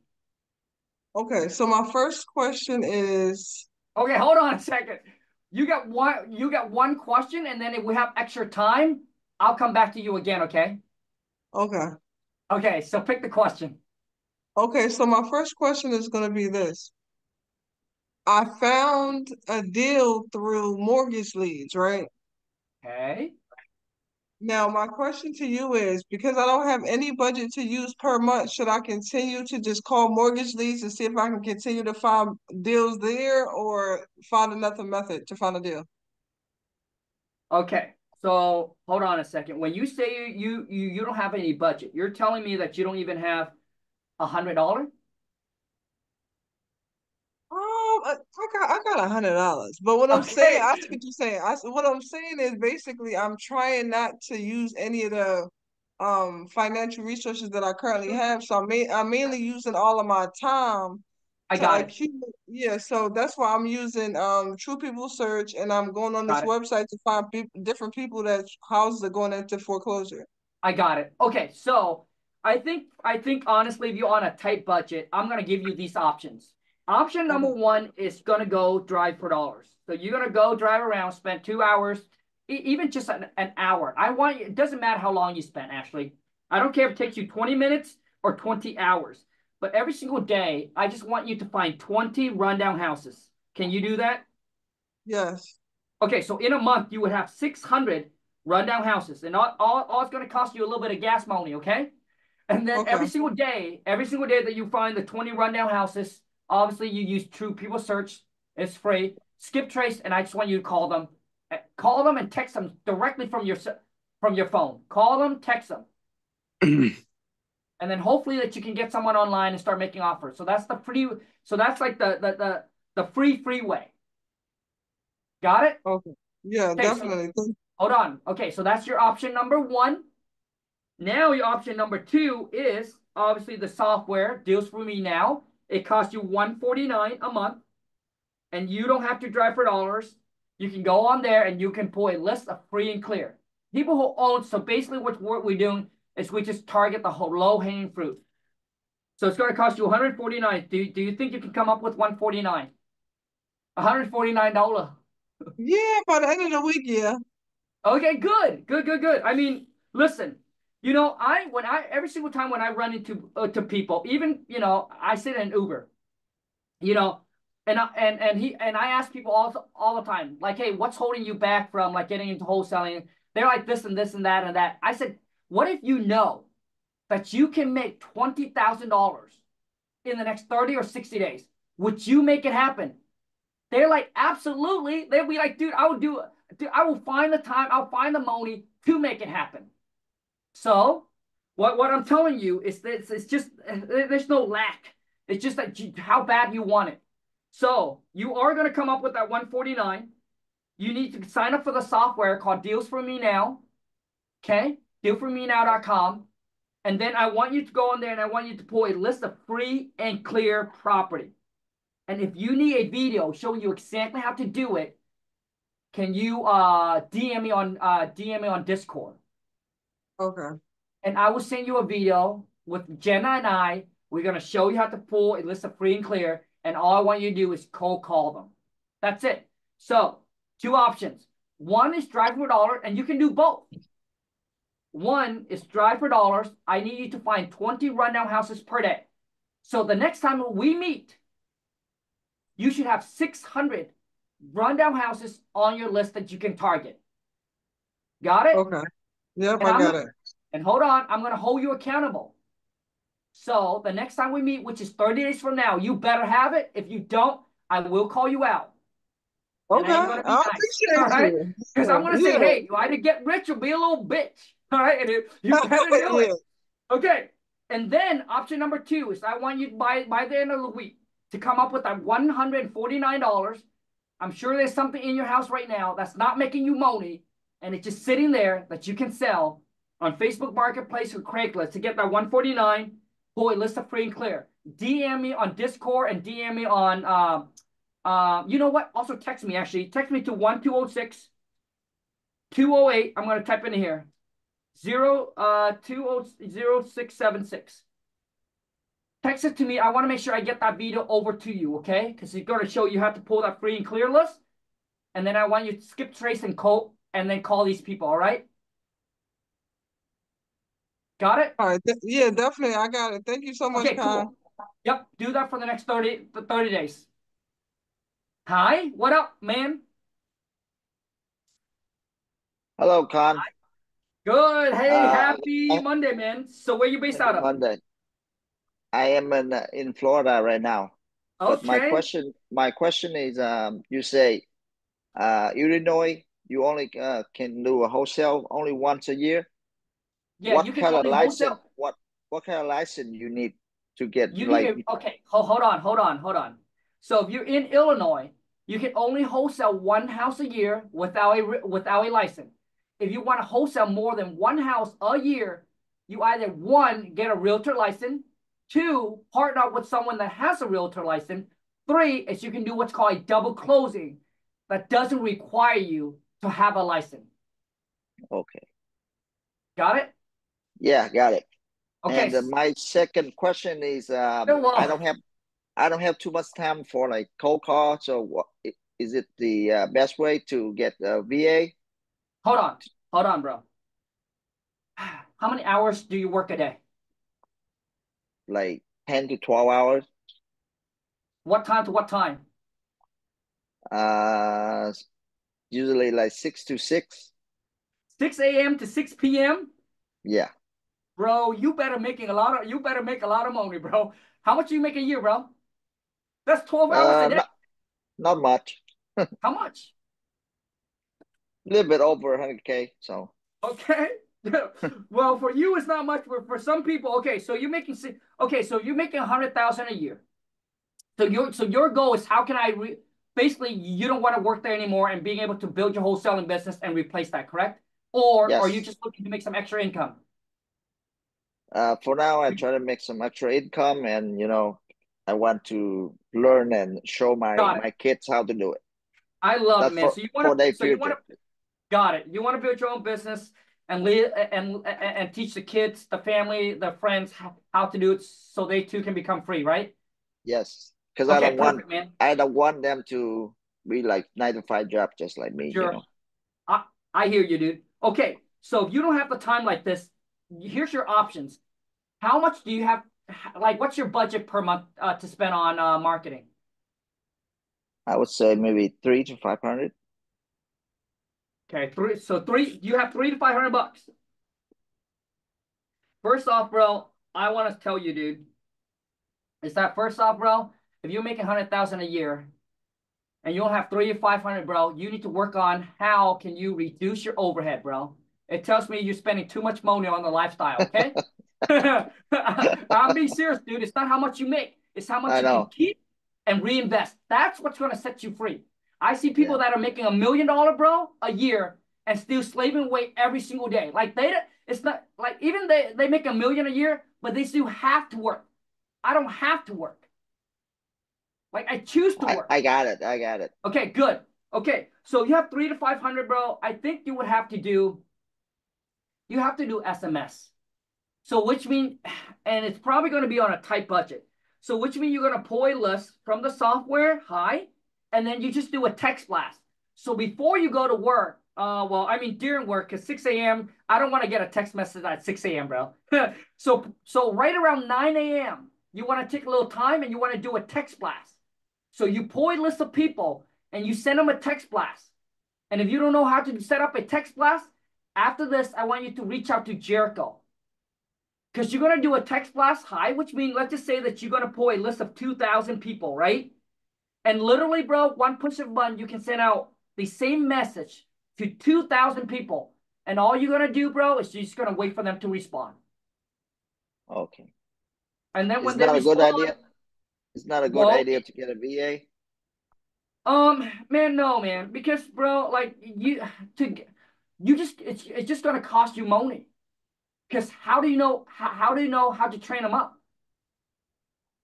Okay, so my first question is, Okay, hold on a second. You got one question, and then if we have extra time, I'll come back to you again, okay? okay. Okay, so pick the question. Okay, so my first question is going to be this. I found a deal through mortgage leads, right? Okay. Now, my question to you is, because I don't have any budget to use per month, should I continue to just call mortgage leads and see if I can continue to find deals there or find another method to find a deal? Okay. So hold on a second. When you say you don't have any budget, you're telling me that you don't even have $100? I got $100, but what I'm saying, Okay. I see what you're saying. What I'm saying is basically I'm trying not to use any of the financial resources that I currently have. So I'm mainly using all of my time I to got it. accumulate. Yeah, so that's why I'm using True People Search, and I'm going on this Got it. website to find different people that houses are going into foreclosure. I got it. Okay, so I think honestly, if you're on a tight budget, I'm gonna give you these options. Option number Okay. one is gonna go drive for dollars. So you're gonna go drive around, spend 2 hours, even just an hour. I want you, it doesn't matter how long you spend, actually. I don't care if it takes you 20 minutes or 20 hours. But every single day, I just want you to find 20 rundown houses. Can you do that? Yes. Okay, so in a month, you would have 600 rundown houses, and all it's going to cost you a little bit of gas money, okay? And then Okay. every single day that you find the 20 rundown houses, obviously you use True People Search. It's free. Skip trace, and I just want you to call them. Call them and text them directly from your phone. Call them, text them, and then hopefully that you can get someone online and start making offers. So that's the free. So that's like the free way. Got it? Okay. Yeah, Okay, so definitely. hold on. Okay, so that's your option number one. Now your option number two is obviously the software deals for me now. It costs you $149 a month, and you don't have to drive for dollars. You can go on there and you can pull a list of free and clear. People who own, so basically what we're doing is we just target the whole low-hanging fruit. So it's going to cost you $149. Do you think you can come up with $149? $149. Yeah, by the end of the week, yeah. Okay, good. I mean, listen, every single time when I run into to people, even I sit in Uber, you know, and I ask people all the time, like, hey, what's holding you back from like getting into wholesaling? They're like this and this and that and that. I said, what if you know that you can make $20,000 in the next 30 or 60 days? Would you make it happen? They're like, absolutely. They'll be like, dude, I will do it. Dude, I will find the time. I'll find the money to make it happen. So, what I'm telling you is that it's just there's no lack. It's just that how bad you want it. So you are going to come up with that 149. You need to sign up for the software called Deals for Me Now. Okay, dealformenow.com. And then I want you to go on there and I want you to pull a list of free and clear property. And if you need a video showing you exactly how to do it, can you DM me on Discord? Okay. And I will send you a video with Jenna and I. We're gonna show you how to pull a list of free and clear, and all I want you to do is cold call them. That's it. So, two options. One is drive for dollars, and you can do both. One is drive for dollars. I need you to find 20 rundown houses per day. So the next time we meet, you should have 600 rundown houses on your list that you can target. Got it? Okay. Yep, And I got it. And hold on, I'm going to hold you accountable. So the next time we meet, which is 30 days from now, you better have it. If you don't, I will call you out. And Okay, I ain't going to be I nice. All appreciate right? you. Because I'm going to say, Yeah. hey, you either get rich or be a little bitch. All right? And you better do it. Yeah. Okay. And then option number two is I want you by the end of the week, to come up with that $149. I'm sure there's something in your house right now that's not making you money, and it's just sitting there that you can sell on Facebook Marketplace or Craigslist to get that $149. Pull a list of free and clear. DM me on Discord and DM me on you know what? Also text me, actually. Text me to 1206 208. I'm gonna type in here. 0676. Text it to me. I want to make sure I get that video over to you, okay? Because it's going to show you how to pull that free and clear list. And then I want you to skip, trace, and code, and then call these people, all right? Got it? All right. Yeah, definitely. I got it. Thank you so much, Okay, Khang. cool. Yep, do that for the next 30 days. Hi, what up, man? Hello, Khang. Good. Hey, happy I- Monday, man. So where you based Happy out of? Monday. I am in Florida right now. But my Okay. question is, you say, Illinois, you only can do a wholesale only once a year. Yeah, you What can kind of only license? wholesale. What kind of license you need to get You like? need okay. Hold on. So if you're in Illinois, you can only wholesale one house a year without a license. If you want to wholesale more than one house a year, you either one, get a realtor license, two, partner up with someone that has a realtor license, three is you can do what's called a double closing that doesn't require you to have a license. Okay. Got it? Yeah, got it. Okay. And my second question is, I don't have too much time for like cold calls. So what is it the best way to get a VA? Hold on, bro. How many hours do you work a day? Like 10 to 12 hours. What time to what time? Usually like 6 to 6. 6 a.m. to 6 p.m. Yeah. Bro, you better make a lot of money, bro. How much do you make a year, bro? That's 12 hours a day. Not much. How much? A little bit over 100K. So okay. Well, for you it's not much, but for some people, okay, so you're making so you're making 100,000 a year. So your goal is how can basically you don't want to work there anymore and being able to build your wholesaling business and replace that, correct? Or yes. are you just looking to make some extra income? For now, I try to make some extra income, and I want to learn and show my kids how to do it. I love That's it, man. Got it. You want to build your own business and lead and teach the kids, the family, the friends how to do it, so they too can become free, right? Yes, because okay, I don't want them to be like 9 to 5 job just like me. Sure. I hear you, dude. Okay, so if you don't have the time like this, here's your options. How much do you have? Like, what's your budget per month to spend on marketing? I would say maybe 300 to 500. Okay, you have $300 to $500. First off, bro, I want to tell you, dude, is that first off, bro, if you're making 100,000 a year and you don't have 300 to 500, bro, you need to work on how can you reduce your overhead, bro. It tells me you're spending too much money on the lifestyle, okay? I'm being serious, dude. It's not how much you make. It's how much you can keep and reinvest. That's what's going to set you free. I see people that are making $1 million, bro, a year and still slaving away every single day. Like it's not like even they make $1 million a year, but they still have to work. I don't have to work. Like I choose to work. I got it. Okay, good. Okay, so you have 300 to 500, bro. I think you would have to do. You have to do SMS. So which means, and it's probably going to be on a tight budget. So which means you're going to pull a list from the software, and then you just do a text blast. So before you go to work, during work, because 6 a.m., I don't want to get a text message at 6 a.m., bro. so right around 9 a.m., you want to take a little time and you want to do a text blast. So you pull a list of people and you send them a text blast. And if you don't know how to set up a text blast, after this, I want you to reach out to Jericho. Because you're going to do a text blast which means let's just say that you're going to pull a list of 2,000 people, right? And literally, bro, one push of a button, you can send out the same message to 2,000 people. And all you're going to do, bro, is you're just going to wait for them to respond. Okay. And then when they respond, a good idea. It's not a good Well, idea to get a VA. man, no, man, because bro, like you just it's just gonna cost you money. Because how do you know how to train them up?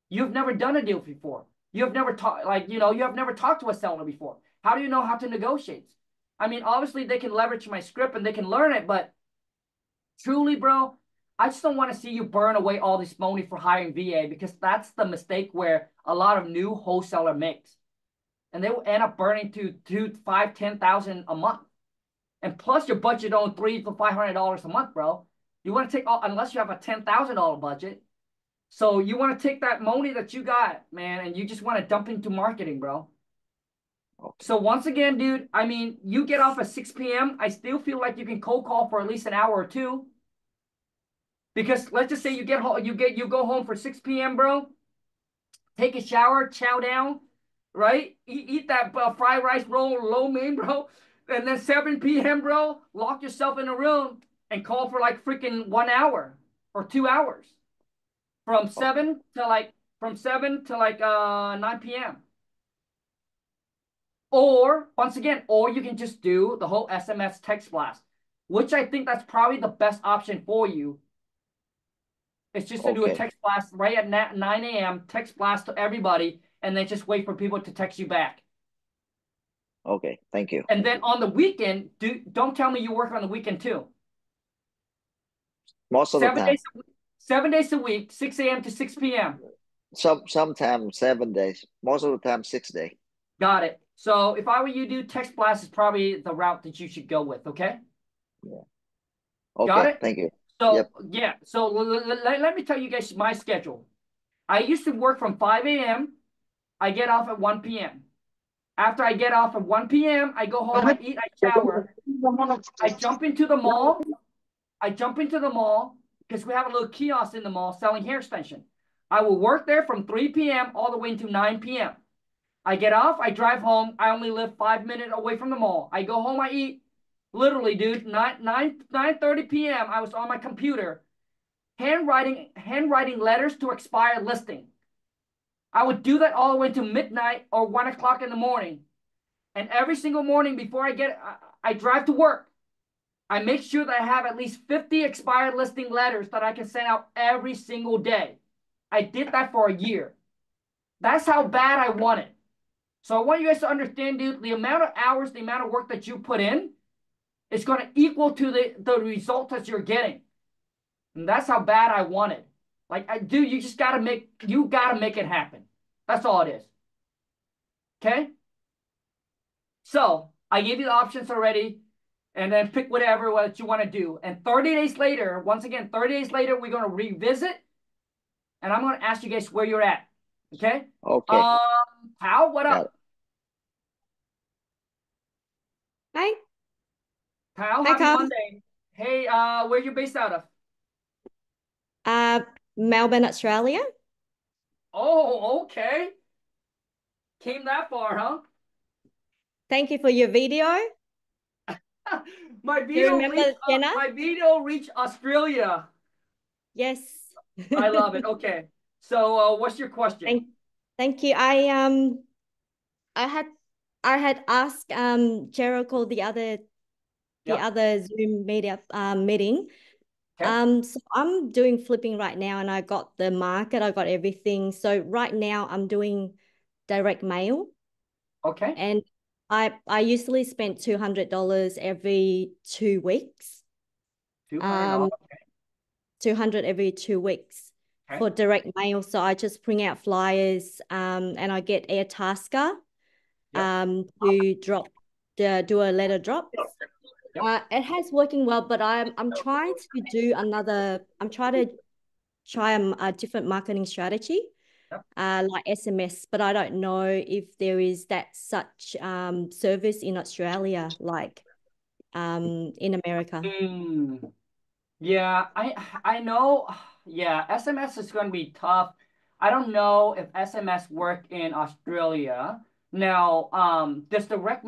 You've never done a deal before. You have never talked you have never talked to a seller before. How do you know how to negotiate? I mean, obviously they can leverage my script and they can learn it, but truly, bro, I just don't want to see you burn away all this money for hiring VA because that's the mistake where a lot of new wholesaler makes. And they will end up burning to 5, 10,000 a month. And plus your budget on $300 to $500 a month, bro. You want to take all, unless you have a $10,000 budget. So you want to take that money that you got, man, and you just want to dump into marketing, bro. Okay. So once again, dude, I mean, you get off at 6 p.m. I still feel like you can cold call for at least an hour or two. Because let's just say you go home for 6 p.m., bro. Take a shower, chow down, right? Eat that fried rice roll, lo mein, bro. And then 7 p.m., bro, lock yourself in a room and call for like freaking 1 hour or 2 hours. From 7 to like 9 p.m. Or once again, or you can just do the whole SMS text blast, which I think that's probably the best option for you. It's just to do a text blast right at 9 a.m., text blast to everybody, and then just wait for people to text you back. Okay, thank you. And then on the weekend, don't tell me you work on the weekend too. Most of the time. 7 days a week, 6 a.m. to 6 p.m. Sometimes 7 days. Most of the time 6 days. Got it. So if I were you, do text blast is probably the route that you should go with. Okay. Yeah. Okay. Got it. Thank you. So yep. Yeah. So let me tell you guys my schedule. I used to work from 5 a.m. I get off at 1 p.m. After I get off at 1 p.m., I go home, I eat, I shower. I jump into the mall. Because we have a little kiosk in the mall selling hair extension. I will work there from 3 p.m. all the way to 9 p.m. I get off, I drive home. I only live 5 minutes away from the mall. I go home, I eat. Literally, dude, 9:30 p.m. I was on my computer, handwriting letters to expired listing. I would do that all the way to midnight or 1 o'clock in the morning. And every single morning before I drive to work, I make sure that I have at least 50 expired listing letters that I can send out every single day. I did that for a year. That's how bad I want it. So I want you guys to understand, dude, the amount of hours, the amount of work that you put in is going to equal to the result that you're getting. And that's how bad I want it. Like, dude, you gotta make it happen. That's all it is. Okay? So I gave you the options already. And then pick whatever what you want to do. And 30 days later, once again, 30 days later, we're going to revisit. And I'm going to ask you guys where you're at. Okay? Okay. Pal, what up? Hi. Pal, Hi, happy Khang. Monday. Hey, where you based out of? Melbourne, Australia. Oh, okay. Came that far, huh? Thank you for your video. My Do you remember Jenna? My video reached Australia. Yes. I love it. Okay. So what's your question? Thank you. I had asked Jericho the other Zoom meeting. Okay. So I'm doing flipping right now, and I got the market, I got everything. So right now I'm doing direct mail. Okay. And I usually spend $200 every 2 weeks. $200. Okay. 200 every 2 weeks for direct mail. So I just bring out flyers, and I get Air Tasker to do a letter drop. It has working well, but I'm trying to do try a different marketing strategy. Like SMS, but I don't know if there is such service in Australia, like in America. Yeah, I know. Yeah, SMS is going to be tough. I don't know if SMS work in Australia. Now, does direct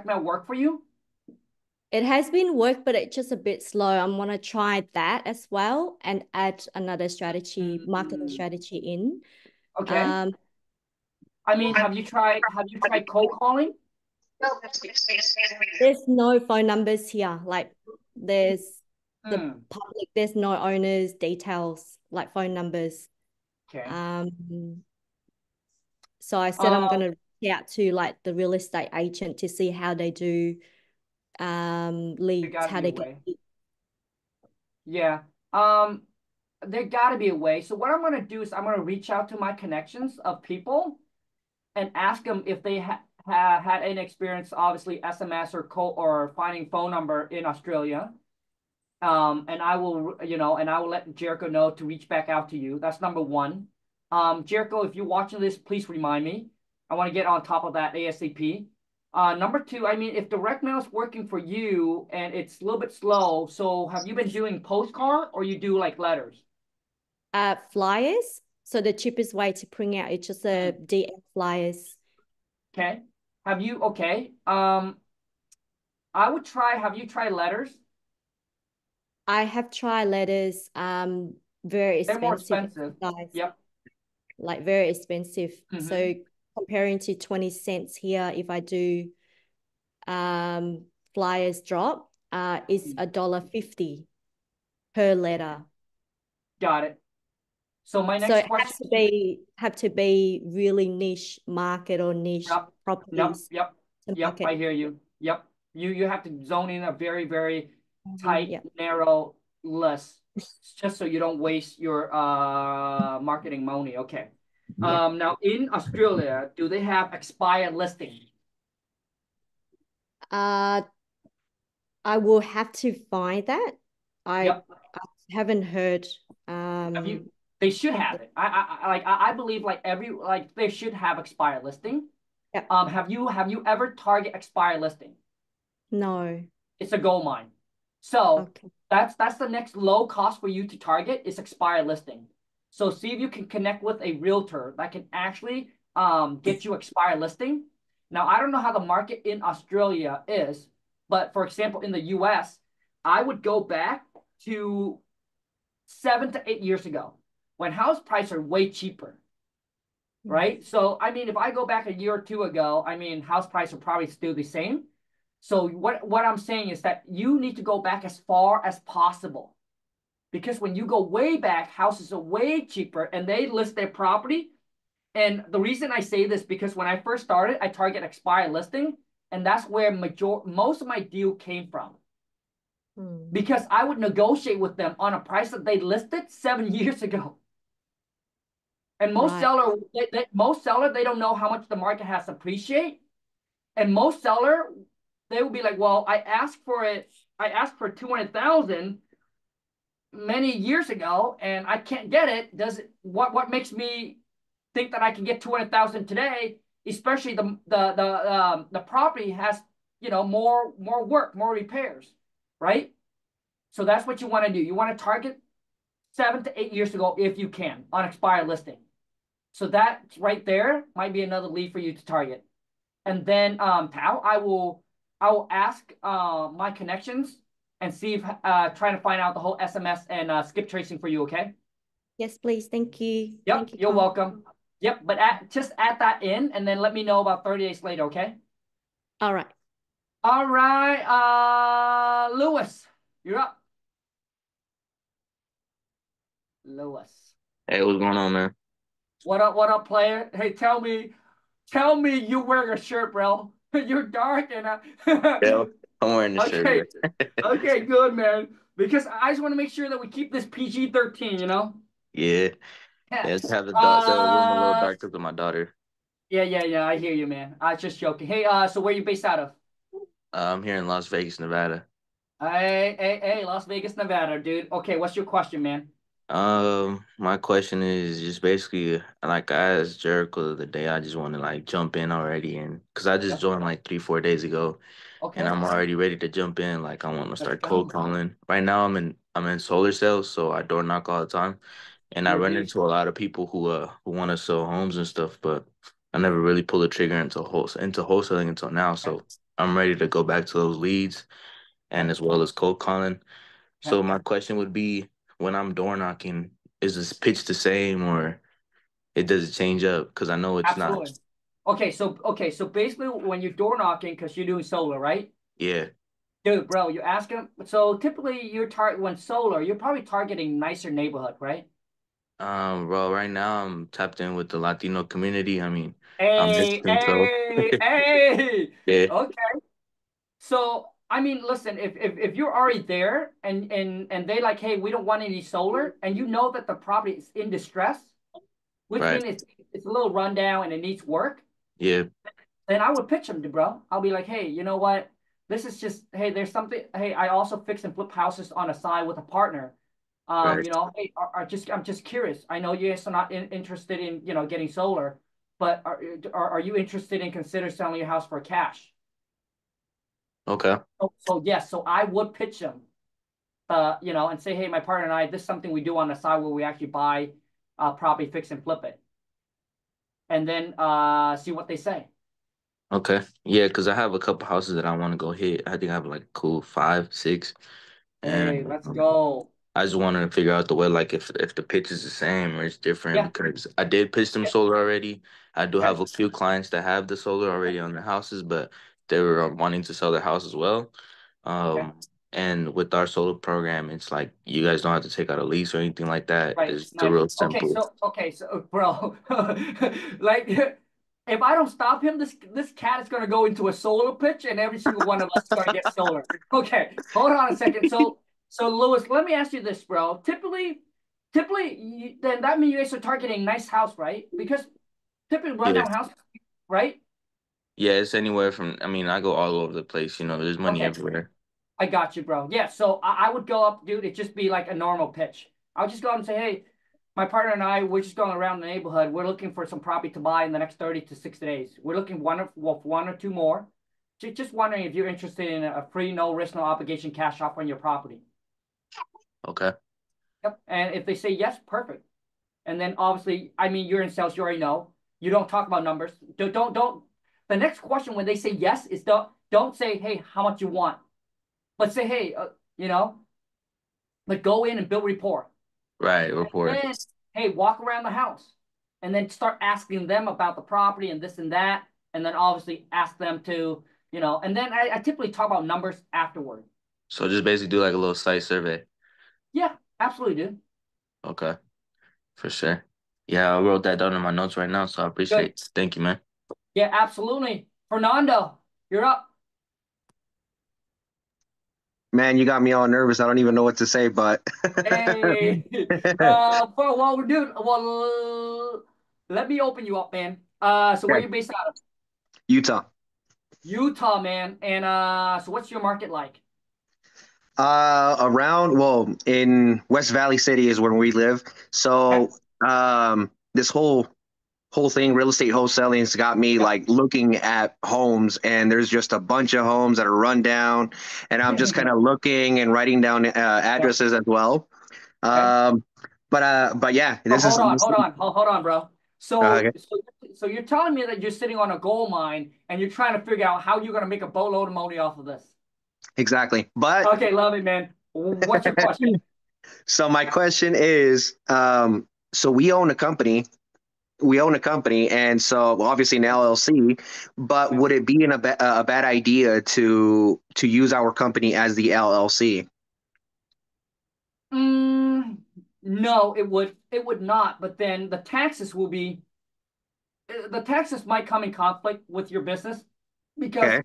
mail work for you? It has been work, but it's just a bit slow. I'm want to try that as well and add another strategy, marketing strategy in. Okay. I mean, have you tried cold calling? There's no phone numbers here. Like there's the public, there's no owners, details, like phone numbers. Okay. So I said I'm gonna reach out to like the real estate agent to see how they do leads, how they get leads. Yeah. There gotta be a way. So what I'm gonna do is I'm gonna reach out to my connections of people and ask them if they had any experience, obviously SMS or finding phone number in Australia. And I will, and I will let Jericho know to reach back out to you. That's number one. Jericho, if you're watching this, please remind me. I want to get on top of that ASAP. Number two, I mean, if direct mail is working for you and it's a little bit slow, so have you been doing postcard or you do like letters? Flyers. So the cheapest way to print out is just a DM flyers. Okay. Have you, okay. Have you tried letters? I have tried letters, very expensive. They're more expensive. Guys. Yep. Like very expensive. So comparing to 20 cents here, if I do flyers drop, is $1.50 per letter. Got it. So my next question have to be really niche market or niche properties. Yep. I hear you. Yep. You have to zone in a very, very tight, narrow list, just so you don't waste your marketing money. Okay. Now in Australia, do they have expired listing? I will have to find that. I haven't heard. They should have it. I believe they should have expired listing. Yep. Have you ever target expired listing? No. It's a gold mine. So that's the next low cost for you to target is expired listing. So see if you can connect with a realtor that can actually get you expired listing. Now I don't know how the market in Australia is, but for example in the US, I would go back to 7 to 8 years ago when house prices are way cheaper. Right? So I mean if I go back a year or two ago, I mean house prices are probably still the same. So what I'm saying is that you need to go back as far as possible. Because when you go way back, houses are way cheaper and they list their property. And the reason I say this, because when I first started, I target expired listing. And that's where most of my deal came from. Because I would negotiate with them on a price that they listed 7 years ago. And most seller, they don't know how much the market has appreciated. And most seller, they will be like, well, I asked for 200,000 many years ago and I can't get it. What makes me think that I can get 200,000 today, especially the property has, more work, more repairs, right? So that's what you want to do. You want to target 7 to 8 years ago if you can on expired listing. So that right there might be another lead for you to target. And then Tao, I will ask my connections and see if trying to find out the whole SMS and skip tracing for you, okay? Yes, please. Thank you. Yep, Thank you, you're Khang. welcome. Yep, but just add that in and then let me know about 30 days later, okay? All right. All right, Lewis, you're up. Lewis. Hey, what's going on, man? What up, player? Hey, tell me you wearing a shirt, bro. You're dark and Yeah, I'm wearing the shirt. Okay, good, man. Because I just want to make sure that we keep this PG-13, you know? Yeah. Let's have the room a little dark because of my daughter. Yeah. I hear you, man. I was just joking. Hey, so where you based out of? I'm here in Las Vegas, Nevada. Hey, Las Vegas, Nevada, dude. Okay, what's your question, man? My question is just basically like I asked Jericho the other day. I just want to like jump in already, and because I just joined like 3-4 days ago, and I'm already ready to jump in. Like I want to start cold calling. Right now, I'm in solar sales, so I door knock all the time, and I run into a lot of people who want to sell homes and stuff, but I never really pulled the trigger into wholesaling until now. So I'm ready to go back to those leads, and as well as cold calling. So my question would be, when I'm door knocking, is this pitch the same or it doesn't change up because I know it's Absolutely. not. Okay, so basically when you're door knocking, because you're doing solar, right? Yeah. Dude, bro, you ask them. So typically when solar, you're probably targeting nicer neighborhood, right? Bro, right now I'm tapped in with the Latino community. I mean, I'm Hey, Mexican, so hey, hey. yeah, Okay. So I mean, listen, if you're already there and they like, hey, we don't want any solar, and you know that the property is in distress, which right. means it's a little rundown and it needs work, Yeah, then I would pitch them to bro. I'll be like, hey, you know what? This is just, hey, there's something. Hey, I also fix and flip houses on the side with a partner. right. Hey, I'm just curious. I know you guys are not interested in, getting solar, but are you interested in consider selling your house for cash? Okay. So yes, so I would pitch them, and say, hey, my partner and I, this is something we do on the side where we actually buy property, fix and flip it, and then see what they say. Okay. Yeah, because I have a couple houses that I want to go hit. I think I have like cool 5, 6, Hey, and let's go. I just wanted to figure out the way, like if the pitch is the same or it's different Yeah. because I did pitch them Yeah. solar already. I do Okay. have a few clients that have the solar already on their houses, but they were wanting to sell their house as well. Okay. And with our solar program, it's like you guys don't have to take out a lease or anything like that. Right. It's the Nice. real simple. Okay, so bro, like if I don't stop him, this cat is gonna go into a solar pitch, and every single one of us is gonna get solar. Okay, hold on a second. So Lewis, let me ask you this, bro. Typically, then that means you guys are targeting nice house, right? Because typically Yeah. rundown house, right? Yeah, it's anywhere from, I mean, I go all over the place, there's money Okay. everywhere. I got you, bro. Yeah, so I would go up, dude. It'd just be like a normal pitch. I'll just go up and say, hey, my partner and I, we're just going around the neighborhood. We're looking for some property to buy in the next 30 to 60 days. We're looking one or two more. Just wondering if you're interested in a free, no risk, no obligation cash offer on your property. Okay. Yep. And if they say yes, perfect. And then obviously, I mean, you're in sales, you already know. You don't talk about numbers. Don't. The next question when they say yes is don't say, hey, how much you want. But say, hey, but go in and build rapport. Right, report. Then, hey, walk around the house and then start asking them about the property and this and that. And then obviously ask them to, and then I typically talk about numbers afterward. So just basically do like a little site survey. Yeah, absolutely, dude. Okay, for sure. Yeah, I wrote that down in my notes right now, so I appreciate it. Thank you, man. Yeah, absolutely. Fernando, you're up. Man, you got me all nervous. I don't even know what to say, but Hey, let me open you up, man. So where okay. you based out of? Utah. Utah, man. And so what's your market like? In West Valley City is where we live. So this whole thing, real estate wholesaling, has got me like looking at homes, and there's just a bunch of homes that are run down, and I'm just kind of looking and writing down addresses as well. But yeah, hold on, bro. Okay. So you're telling me that you're sitting on a gold mine and you're trying to figure out how you're gonna make a boatload of money off of this. Exactly. But okay, love it, man. What's your question? So my question is, so we own a company. And so obviously an LLC, but would it be a bad idea to use our company as the LLC? No, it would not. But then the taxes might come in conflict with your business because,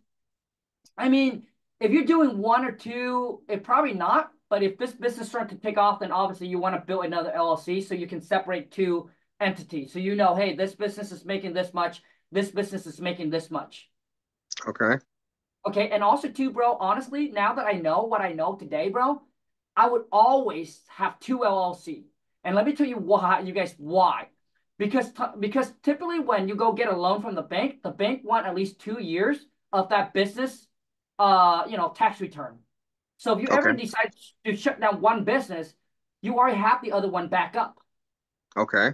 I mean, if you're doing one or two, it probably not. But if this business starts to take off, then obviously you want to build another LLC so you can separate two entities. So hey, this business is making this much, this business is making this much. Okay. Okay, and also too, bro, honestly, now that I know what I know today, bro, I would always have two LLC. And let me tell you why. Because typically when you go get a loan from the bank want at least 2 years of that business tax return. So if you ever decide to shut down one business, you already have the other one back up. Okay.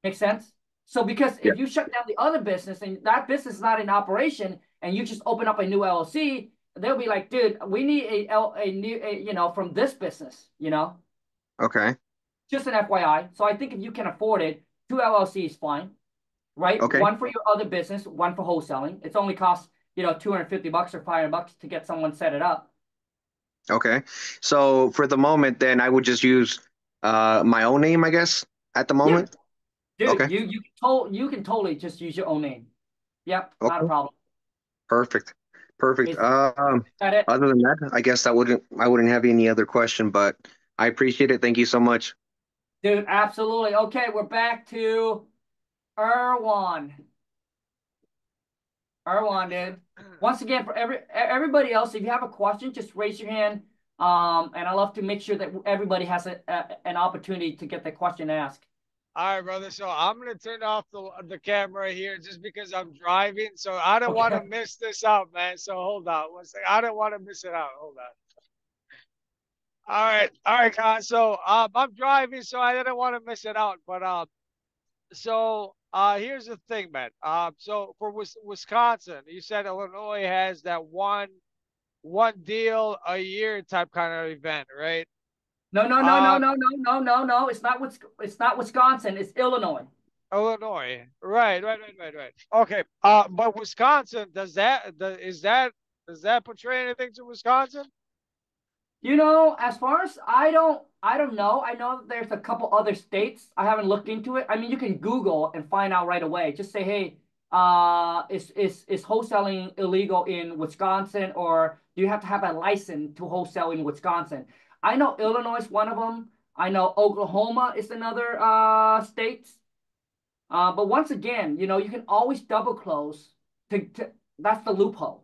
Make sense? So because if you shut down the other business and that business is not in operation and you just open up a new LLC, they'll be like, dude, we need a new from this business, Okay. Just an FYI. So I think if you can afford it, two LLCs is fine, right? Okay. One for your other business, one for wholesaling. It's only costs, you know, $250 or $500 to get someone set it up. Okay. So for the moment, then I would just use my own name, I guess, at the moment. Dude, Okay. you can totally just use your own name. Yep, not a Okay. problem. Perfect. Perfect. Is that it? Other than that, I guess I wouldn't have any other question, but I appreciate it. Thank you so much. Dude, absolutely. Okay, we're back to Erwan. Erwan, dude. Once again, for everybody else, if you have a question, just raise your hand. And I love to make sure that everybody has an opportunity to get the question asked. All right, brother. So I'm gonna turn off the camera here just because I'm driving. So I don't want to miss this out, man. So hold on one second. I don't want to miss it out. Hold on. All right, Khang. So I'm driving, so I didn't want to miss it out. But here's the thing, man. So for Wisconsin, you said Illinois has that one deal a year type kind of event, right? No. It's not Wisconsin. It's Illinois. Illinois. Right. Okay. But Wisconsin, does that portray anything to Wisconsin? You know, as far as I don't know. I know that there's a couple other states. I haven't looked into it. I mean, you can Google and find out right away. Just say, hey, is wholesaling illegal in Wisconsin, or do you have to have a license to wholesale in Wisconsin? I know Illinois is one of them. I know Oklahoma is another state. But once again, you know, you can always double close to that's the loophole.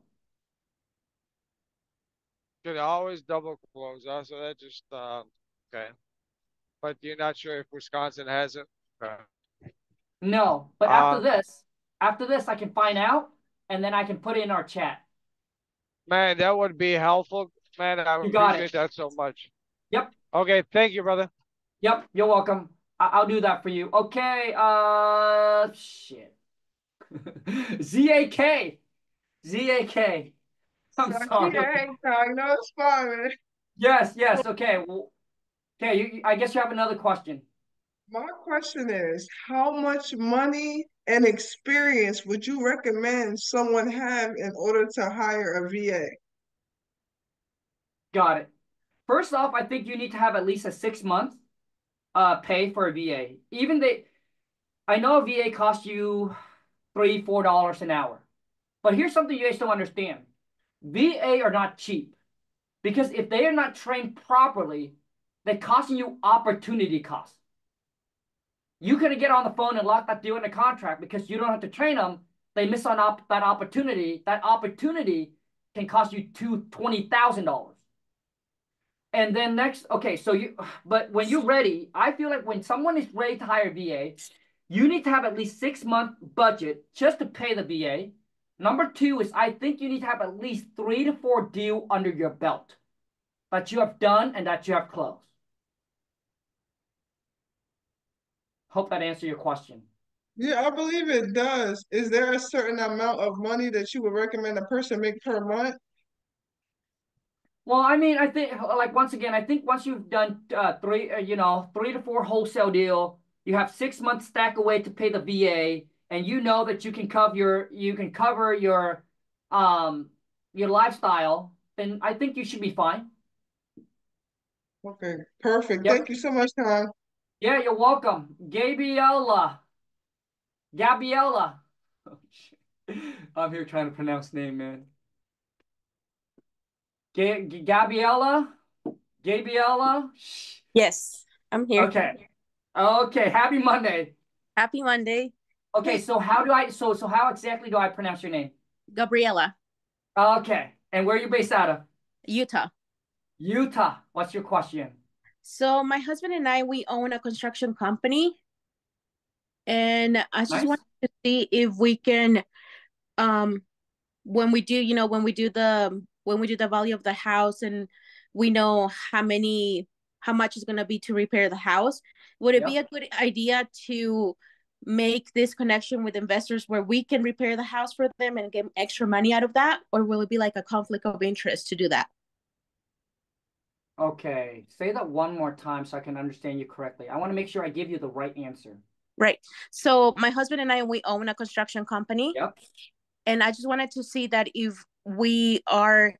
Should always double close. So that just okay. But you're not sure if Wisconsin has it? Okay. No, but after this, I can find out, and then I can put it in our chat. Man, that would be helpful. Man, I appreciate that so much. Yep. Okay, thank you, brother. Yep, you're welcome. I'll do that for you. Okay, shit. ZAK. I'm sorry. No, it's fine, man. Yes, okay. Well, okay, I guess you have another question. My question is, how much money and experience would you recommend someone have in order to hire a VA? Got it. First off, I think you need to have at least a 6 month pay for a VA. I know a VA costs you $3-4 an hour. But here's something you guys don't understand. VA are not cheap, because if they are not trained properly, they're costing you opportunity costs. You couldn't get on the phone and lock that deal in a contract because you don't have to train them. They miss on that opportunity. That opportunity can cost you $20,000. And then next, okay, but when you're ready, I feel like when someone is ready to hire a VA, you need to have at least 6 month budget just to pay the VA. Number two is I think you need to have at least 3 to 4 deals under your belt that you have done and that you have closed. Hope that answers your question. Yeah, I believe it does. Is there a certain amount of money that you would recommend a person make per month? Well, I mean, I think, like, once again, I think once you've done 3 to 4 wholesale deal, you have 6 months stack away to pay the VA, and you know that you can cover your lifestyle, then I think you should be fine. Okay, perfect. Yep. Thank you so much, Khang. Yeah, you're welcome. Gabriella. I'm here trying to pronounce name, man. Gabriella? Yes, I'm here. Okay. Happy Monday. Happy Monday. Okay, so how exactly do I pronounce your name? Gabriella. Okay. And where are you based out of? Utah. What's your question? So my husband and I, we own a construction company. And I just wanted to see if we can, when we do the value of the house and we know how much is going to be to repair the house, would it be a good idea to make this connection with investors where we can repair the house for them and get extra money out of that? Or will it be like a conflict of interest to do that? Okay, say that one more time so I can understand you correctly. I want to make sure I give you the right answer. Right. So my husband and I, we own a construction company. Yep. And I just wanted to see that if we are,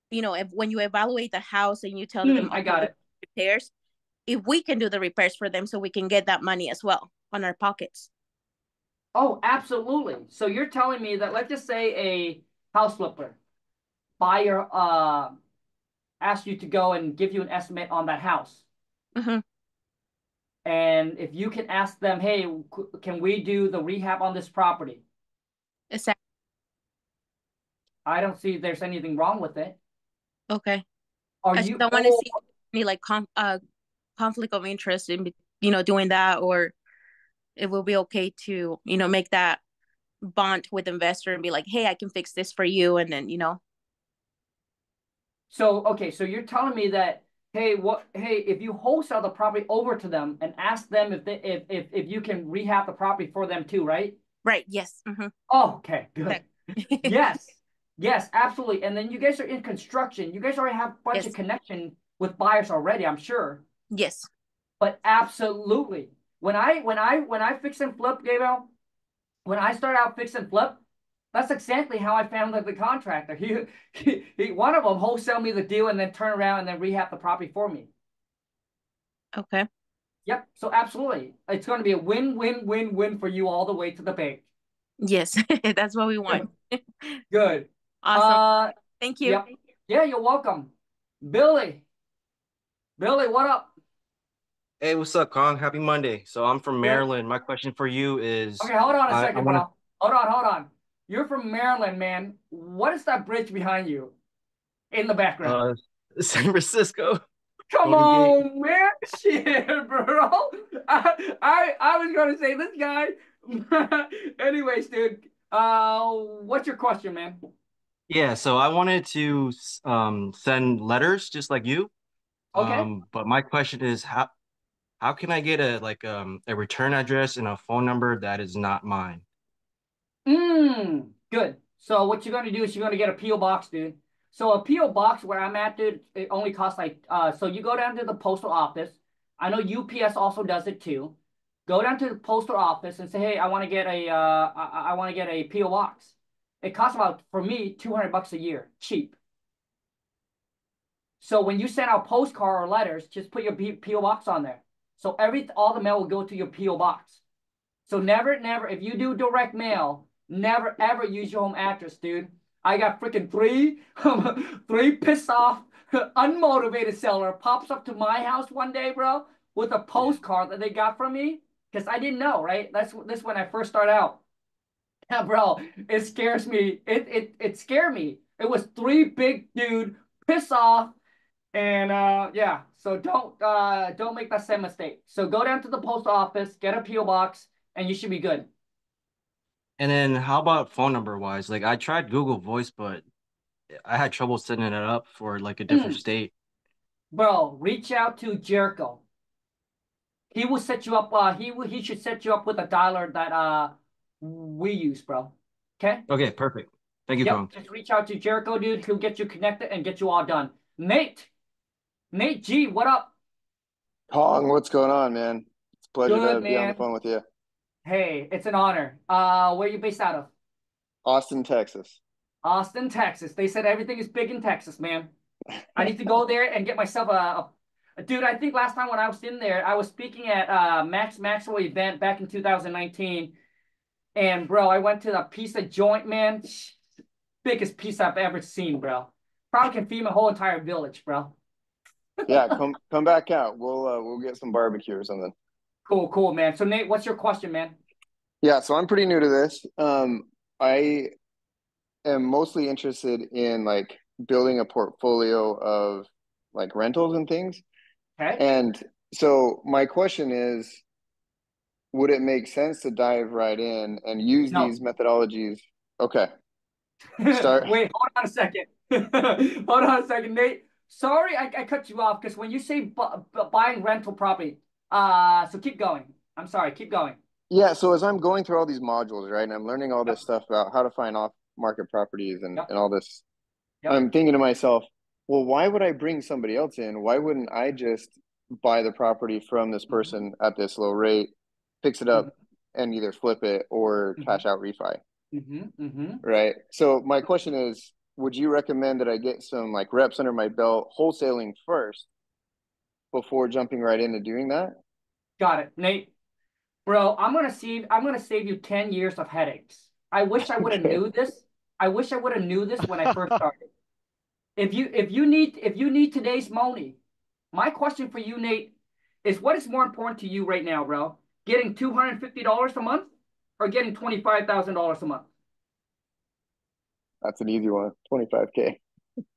you know, if when you evaluate the house and you tell them, I got it. Repairs, if we can do the repairs for them so we can get that money as well on our pockets. Oh, absolutely. So you're telling me that, let's just say a house flipper buyer asked you to go and give you an estimate on that house. Mm-hmm. And if you can ask them, hey, can we do the rehab on this property? Exactly. I don't see there's anything wrong with it. Okay. Are I you? don't want to see any like conflict of interest in, you know, doing that, or it will be okay to, you know, make that bond with investor and be like, hey, I can fix this for you. And then, you know. So, okay. So you're telling me that, hey, if you wholesale the property over to them and ask them if you can rehab the property for them too, right? Right. Yes. Mm-hmm. Oh, okay. Good. Yes. Yes, absolutely. And then you guys are in construction. You guys already have a bunch of connection with buyers already, I'm sure. Yes. But absolutely. When I fix and flip, Gabriel, when I started out fix and flip, that's exactly how I found the contractor. He one of them wholesale me the deal and then turn around and then rehab the property for me. Okay. Yep. So absolutely. It's going to be a win-win-win-win for you all the way to the bank. Yes. That's what we want. Good. Awesome. Thank you. Yep. Yeah, you're welcome. Billy, what up? Hey, what's up, Khang? Happy Monday. So I'm from Maryland. My question for you is... Okay, hold on a second, bro. Hold on. You're from Maryland, man. What is that bridge behind you in the background? San Francisco. Come on, man. Shit, bro. I was going to say this guy. Anyways, dude, what's your question, man? Yeah, so I wanted to send letters just like you. Okay. But my question is how can I get a return address and a phone number that is not mine? Good. So what you're going to do is you're going to get a P.O. box, dude. So a P.O. box where I'm at, dude, it only costs like so you go down to the postal office. I know UPS also does it too. Go down to the postal office and say, hey, I want to get a P.O. box. It costs about, for me, $200 a year, cheap. So when you send out postcard or letters, just put your P.O. box on there. So all the mail will go to your P.O. box. So never, if you do direct mail, never ever use your home address, dude. I got freaking three pissed off, unmotivated seller pops up to my house one day, bro, with a postcard that they got from me because I didn't know, right? This when I first started out. Yeah, bro, it scares me. It scared me. It was three big dude piss off, and yeah. So don't make that same mistake. So go down to the post office, get a PO box, and you should be good. And then how about phone number wise? Like I tried Google Voice, but I had trouble setting it up for like a different state. Bro, reach out to Jericho. He will set you up. He should set you up with a dialer that we use, bro. Okay. Okay, perfect. Thank you, Khang. Just reach out to Jericho, dude. He'll get you connected and get you all done. Nate G, what up? Khang, what's going on, man? It's a pleasure to be on the phone with you. Hey, it's an honor. Where are you based out of? Austin, Texas. Austin, Texas. They said everything is big in Texas, man. I need to go there and get myself a dude. I think last time when I was in there, I was speaking at Maxwell event back in 2019, and bro, I went to the pizza joint, man. Biggest pizza I've ever seen, bro. Probably can feed my whole entire village, bro. Yeah, come back out. We'll get some barbecue or something. Cool, man. So Nate, what's your question, man? Yeah, so I'm pretty new to this. I am mostly interested in like building a portfolio of like rentals and things. Okay. And so my question is, would it make sense to dive right in and use these methodologies? Okay. Start. Wait, hold on a second. Hold on a second, Nate. Sorry, I cut you off because when you say buying rental property, so keep going. I'm sorry, keep going. Yeah, so as I'm going through all these modules, right, and I'm learning all this stuff about how to find off-market properties and all this, I'm thinking to myself, well, why would I bring somebody else in? Why wouldn't I just buy the property from this person at this low rate fix it up and either flip it or cash out refi. Right. So my question is, would you recommend that I get some like reps under my belt wholesaling first before jumping right into doing that? Got it, Nate. Bro, I'm gonna save you 10 years of headaches. I wish I would have knew this. I wish I would have knew this when I first started. If you need today's money, my question for you, Nate, is what is more important to you right now, bro? Getting $250 a month or getting $25,000 a month? That's an easy one. 25K.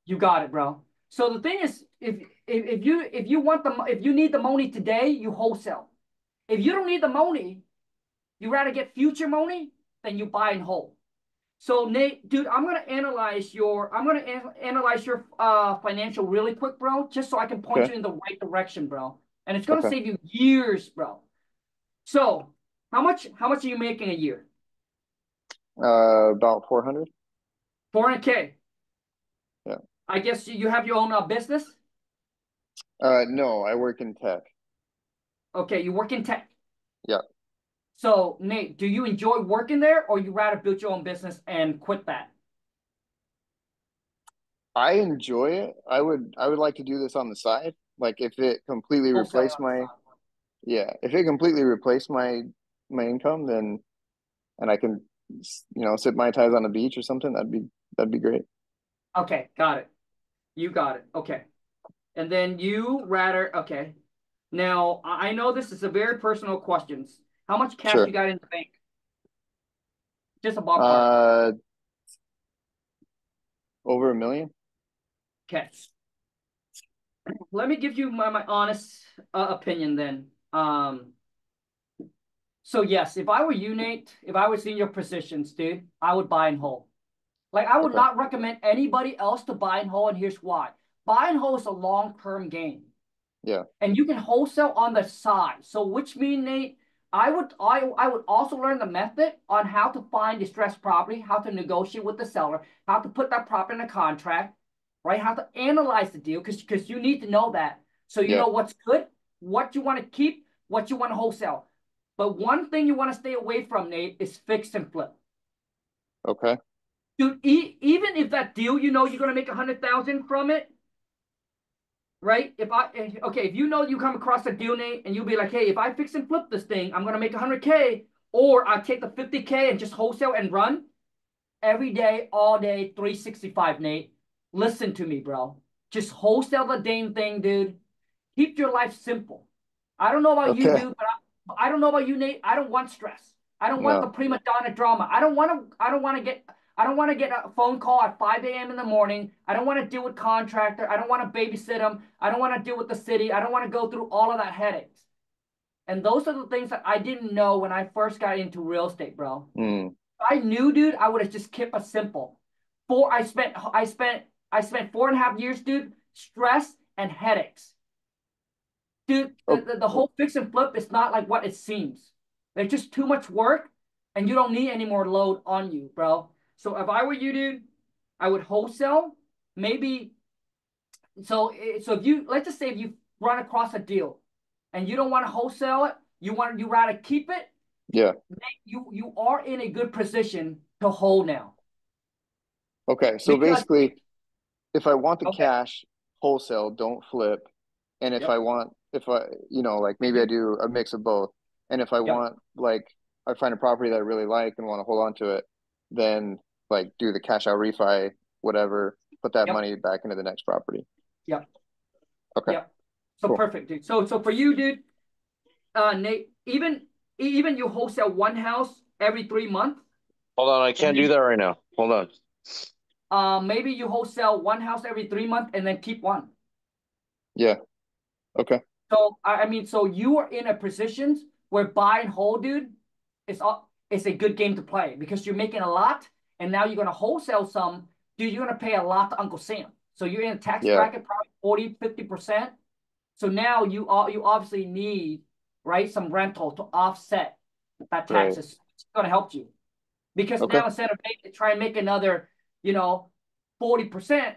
You got it, bro. So the thing is, if you need the money today, you wholesale. If you don't need the money, you rather get future money, then you buy and hold. So Nate, dude, I'm gonna analyze your financial really quick, bro, just so I can point you in the right direction, bro. And it's gonna save you years, bro. So how much are you making a year? About 400. 400K. Yeah. I guess you have your own business? No, I work in tech. Okay, you work in tech. Yeah. So Nate, do you enjoy working there, or you rather build your own business and quit that? I enjoy it. I would like to do this on the side. Like if it completely replaced my, if it completely replaced my income, then, and I can, sip Mai Tais on the beach or something, that'd be great. Okay, got it. You got it. Okay. And then you rather, okay. Now, I know this is a very personal question. How much cash you got in the bank? Just a ballpark. Over $1 million. Okay. Let me give you my honest opinion then. So yes, if I were you, Nate, if I was in your positions, dude, I would buy and hold. Like I would not recommend anybody else to buy and hold, and here's why. Buy and hold is a long-term game. Yeah. And you can wholesale on the side. So which means, Nate, I would also learn the method on how to find distressed property, how to negotiate with the seller, how to put that property in a contract, right? How to analyze the deal, because you need to know that. So you know what's good, what you want to keep, what you want to wholesale. But one thing you want to stay away from, Nate, is fix and flip. Okay. Dude, even if that deal, you're going to make 100,000 from it, right? If you know you come across a deal, Nate, and you'll be like, hey, if I fix and flip this thing, I'm going to make 100K, or I take the 50K and just wholesale and run every day, all day, 365, Nate. Listen to me, bro. Just wholesale the dang thing, dude. Keep your life simple. I don't know about you, dude, but I don't know about you, Nate. I don't want stress. I don't want the prima donna drama. I don't want to get a phone call at 5 a.m. in the morning. I don't want to deal with contractor. I don't want to babysit them. I don't want to deal with the city. I don't want to go through all of that headaches. And those are the things that I didn't know when I first got into real estate, bro. If I knew, dude, I would have just kept it simple. I spent 4.5 years, dude, stress and headaches. Dude, the whole fix and flip is not like what it seems. There's just too much work, and you don't need any more load on you, bro. So if I were you, dude, I would wholesale. Maybe so if you, let's just say if you run across a deal and you don't want to wholesale it, you rather keep it. Yeah. You are in a good position to hold now. Okay. So basically, if I want the cash, wholesale, don't flip. And if I like maybe I do a mix of both. And if I want, like, I find a property that I really like and want to hold on to it, then like do the cash out refi, whatever, put that money back into the next property. Yep. Okay. Yep. So perfect, dude. So for you, dude, Nate, even you wholesale one house every 3 months. Hold on, I can't do that right now. Hold on. Maybe you wholesale one house every 3 months and then keep one. Yeah. Okay. So so you are in a position where buy and hold, dude, it's a good game to play because you're making a lot, and now you're gonna wholesale some, dude. You're gonna pay a lot to Uncle Sam. So you're in a tax bracket probably 40-50%. So now you obviously need some rental to offset that taxes. It's gonna help you because now instead of try and make another 40%,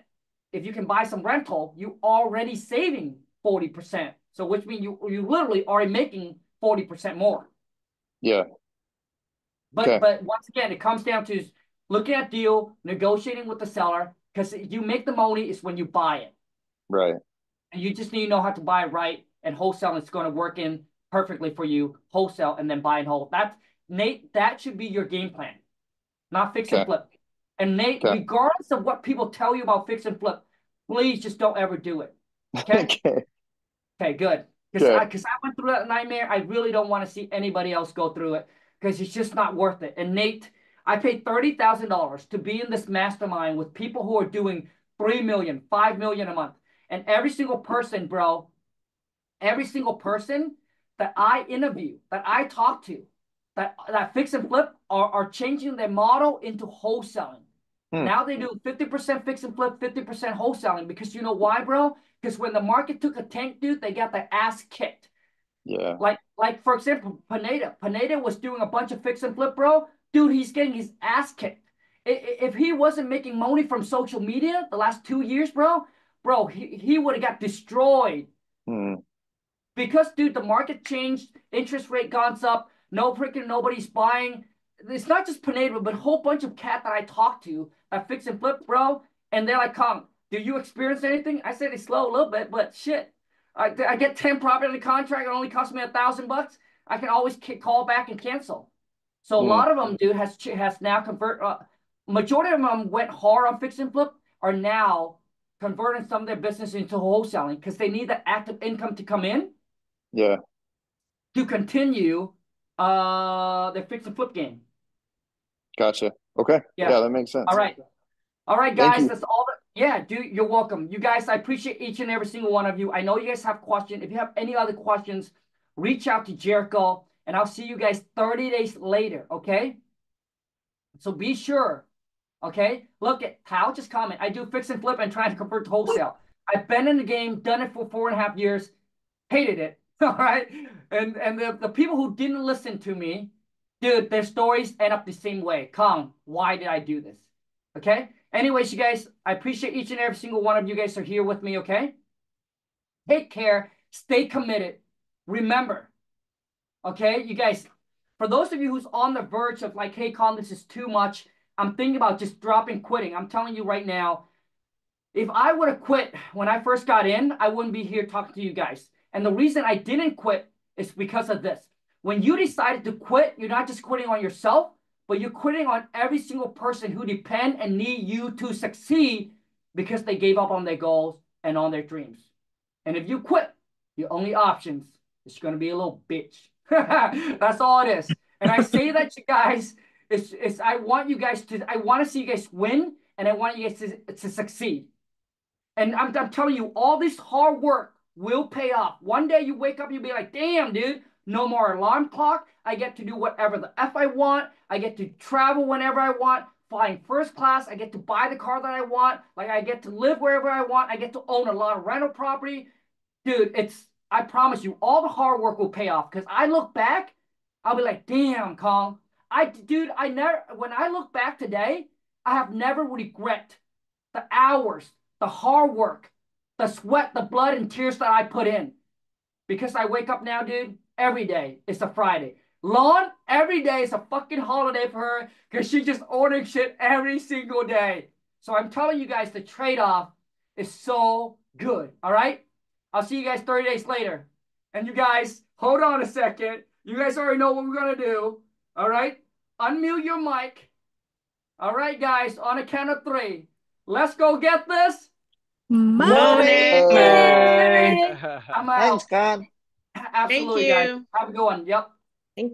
if you can buy some rental, you already saving 40%. So which means you literally already making 40% more. Yeah. But once again, it comes down to looking at deal, negotiating with the seller, because you make the money is when you buy it. Right. And you just need to know how to buy it right, and wholesale is going to work in perfectly for you. Wholesale and then buy and hold. Nate, that should be your game plan, not fix and flip. And Nate, regardless of what people tell you about fix and flip, please just don't ever do it. Okay? Okay, good. Because I went through that nightmare. I really don't want to see anybody else go through it because it's just not worth it. And Nate, I paid $30,000 to be in this mastermind with people who are doing $3 million, $5 million a month. And every single person, bro, every single person that I interview, that I talk to, that fix and flip are changing their model into wholesaling. Now they do 50% fix and flip, 50% wholesaling, because you know why, bro? Because when the market took a tank, dude, they got their ass kicked. Yeah. Like for example, Pineda was doing a bunch of fix and flip, bro. Dude, he's getting his ass kicked. If he wasn't making money from social media the last 2 years, bro, he would have got destroyed. Because, dude, the market changed, interest rate gone up, nobody's buying. It's not just Pineda, but a whole bunch of cat that I talk to that fix and flip, bro. And they're like, Khang, do you experience anything? I said it's slow a little bit, but shit. I get 10 property in the contract. It only costs me $1,000. I can always call back and cancel. So a lot of them, dude, has now majority of them went hard on fix and flip are now converting some of their business into wholesaling because they need the active income to come in. Yeah. To continue their fix and flip game. Gotcha. Okay. Yeah, that makes sense. All right, guys. That's all. Yeah, dude, you're welcome. You guys, I appreciate each and every single one of you. I know you guys have questions. If you have any other questions, reach out to Jericho, and I'll see you guys 30 days later, okay? So be sure, okay? Look at Kyle just comment. I do fix and flip and trying to convert to wholesale. I've been in the game, done it for 4.5 years, hated it. All right. And the people who didn't listen to me, dude, their stories end up the same way. Khang, why did I do this? Okay. Anyways, you guys, I appreciate each and every single one of you guys are here with me. Okay. Take care. Stay committed. Remember. Okay. You guys, for those of you who's on the verge of like, hey, Khang, this is too much. I'm thinking about just quitting. I'm telling you right now, if I would have quit when I first got in, I wouldn't be here talking to you guys. And the reason I didn't quit is because of this. When you decided to quit, you're not just quitting on yourself, but you're quitting on every single person who depend and need you to succeed because they gave up on their goals and on their dreams. And if you quit, your only options is going to be a little bitch. That's all it is. And I say that to you guys, I want to see you guys win, and I want you guys to succeed. And I'm telling you, all this hard work will pay off. One day you wake up, you'll be like, damn, dude, no more alarm clock. I get to do whatever the F I want. I get to travel whenever I want, flying first class. I get to buy the car that I want. Like, I get to live wherever I want. I get to own a lot of rental property. Dude, I promise you, all the hard work will pay off. Because I look back, I'll be like, damn, Khang. When I look back today, I have never regret the hours, the hard work, the sweat, the blood, and tears that I put in. Because I wake up now, dude, every day it's a Friday. Lawn, every day is a fucking holiday for her because she's just ordering shit every single day. So I'm telling you guys, the trade-off is so good, all right? I'll see you guys 30 days later. And you guys, hold on a second. You guys already know what we're going to do, all right? Unmute your mic. All right, guys, on a count of 3. Let's go get this. Money. I'm out. Thanks, God. Absolutely, guys. Have a good one. Yep. Thank you.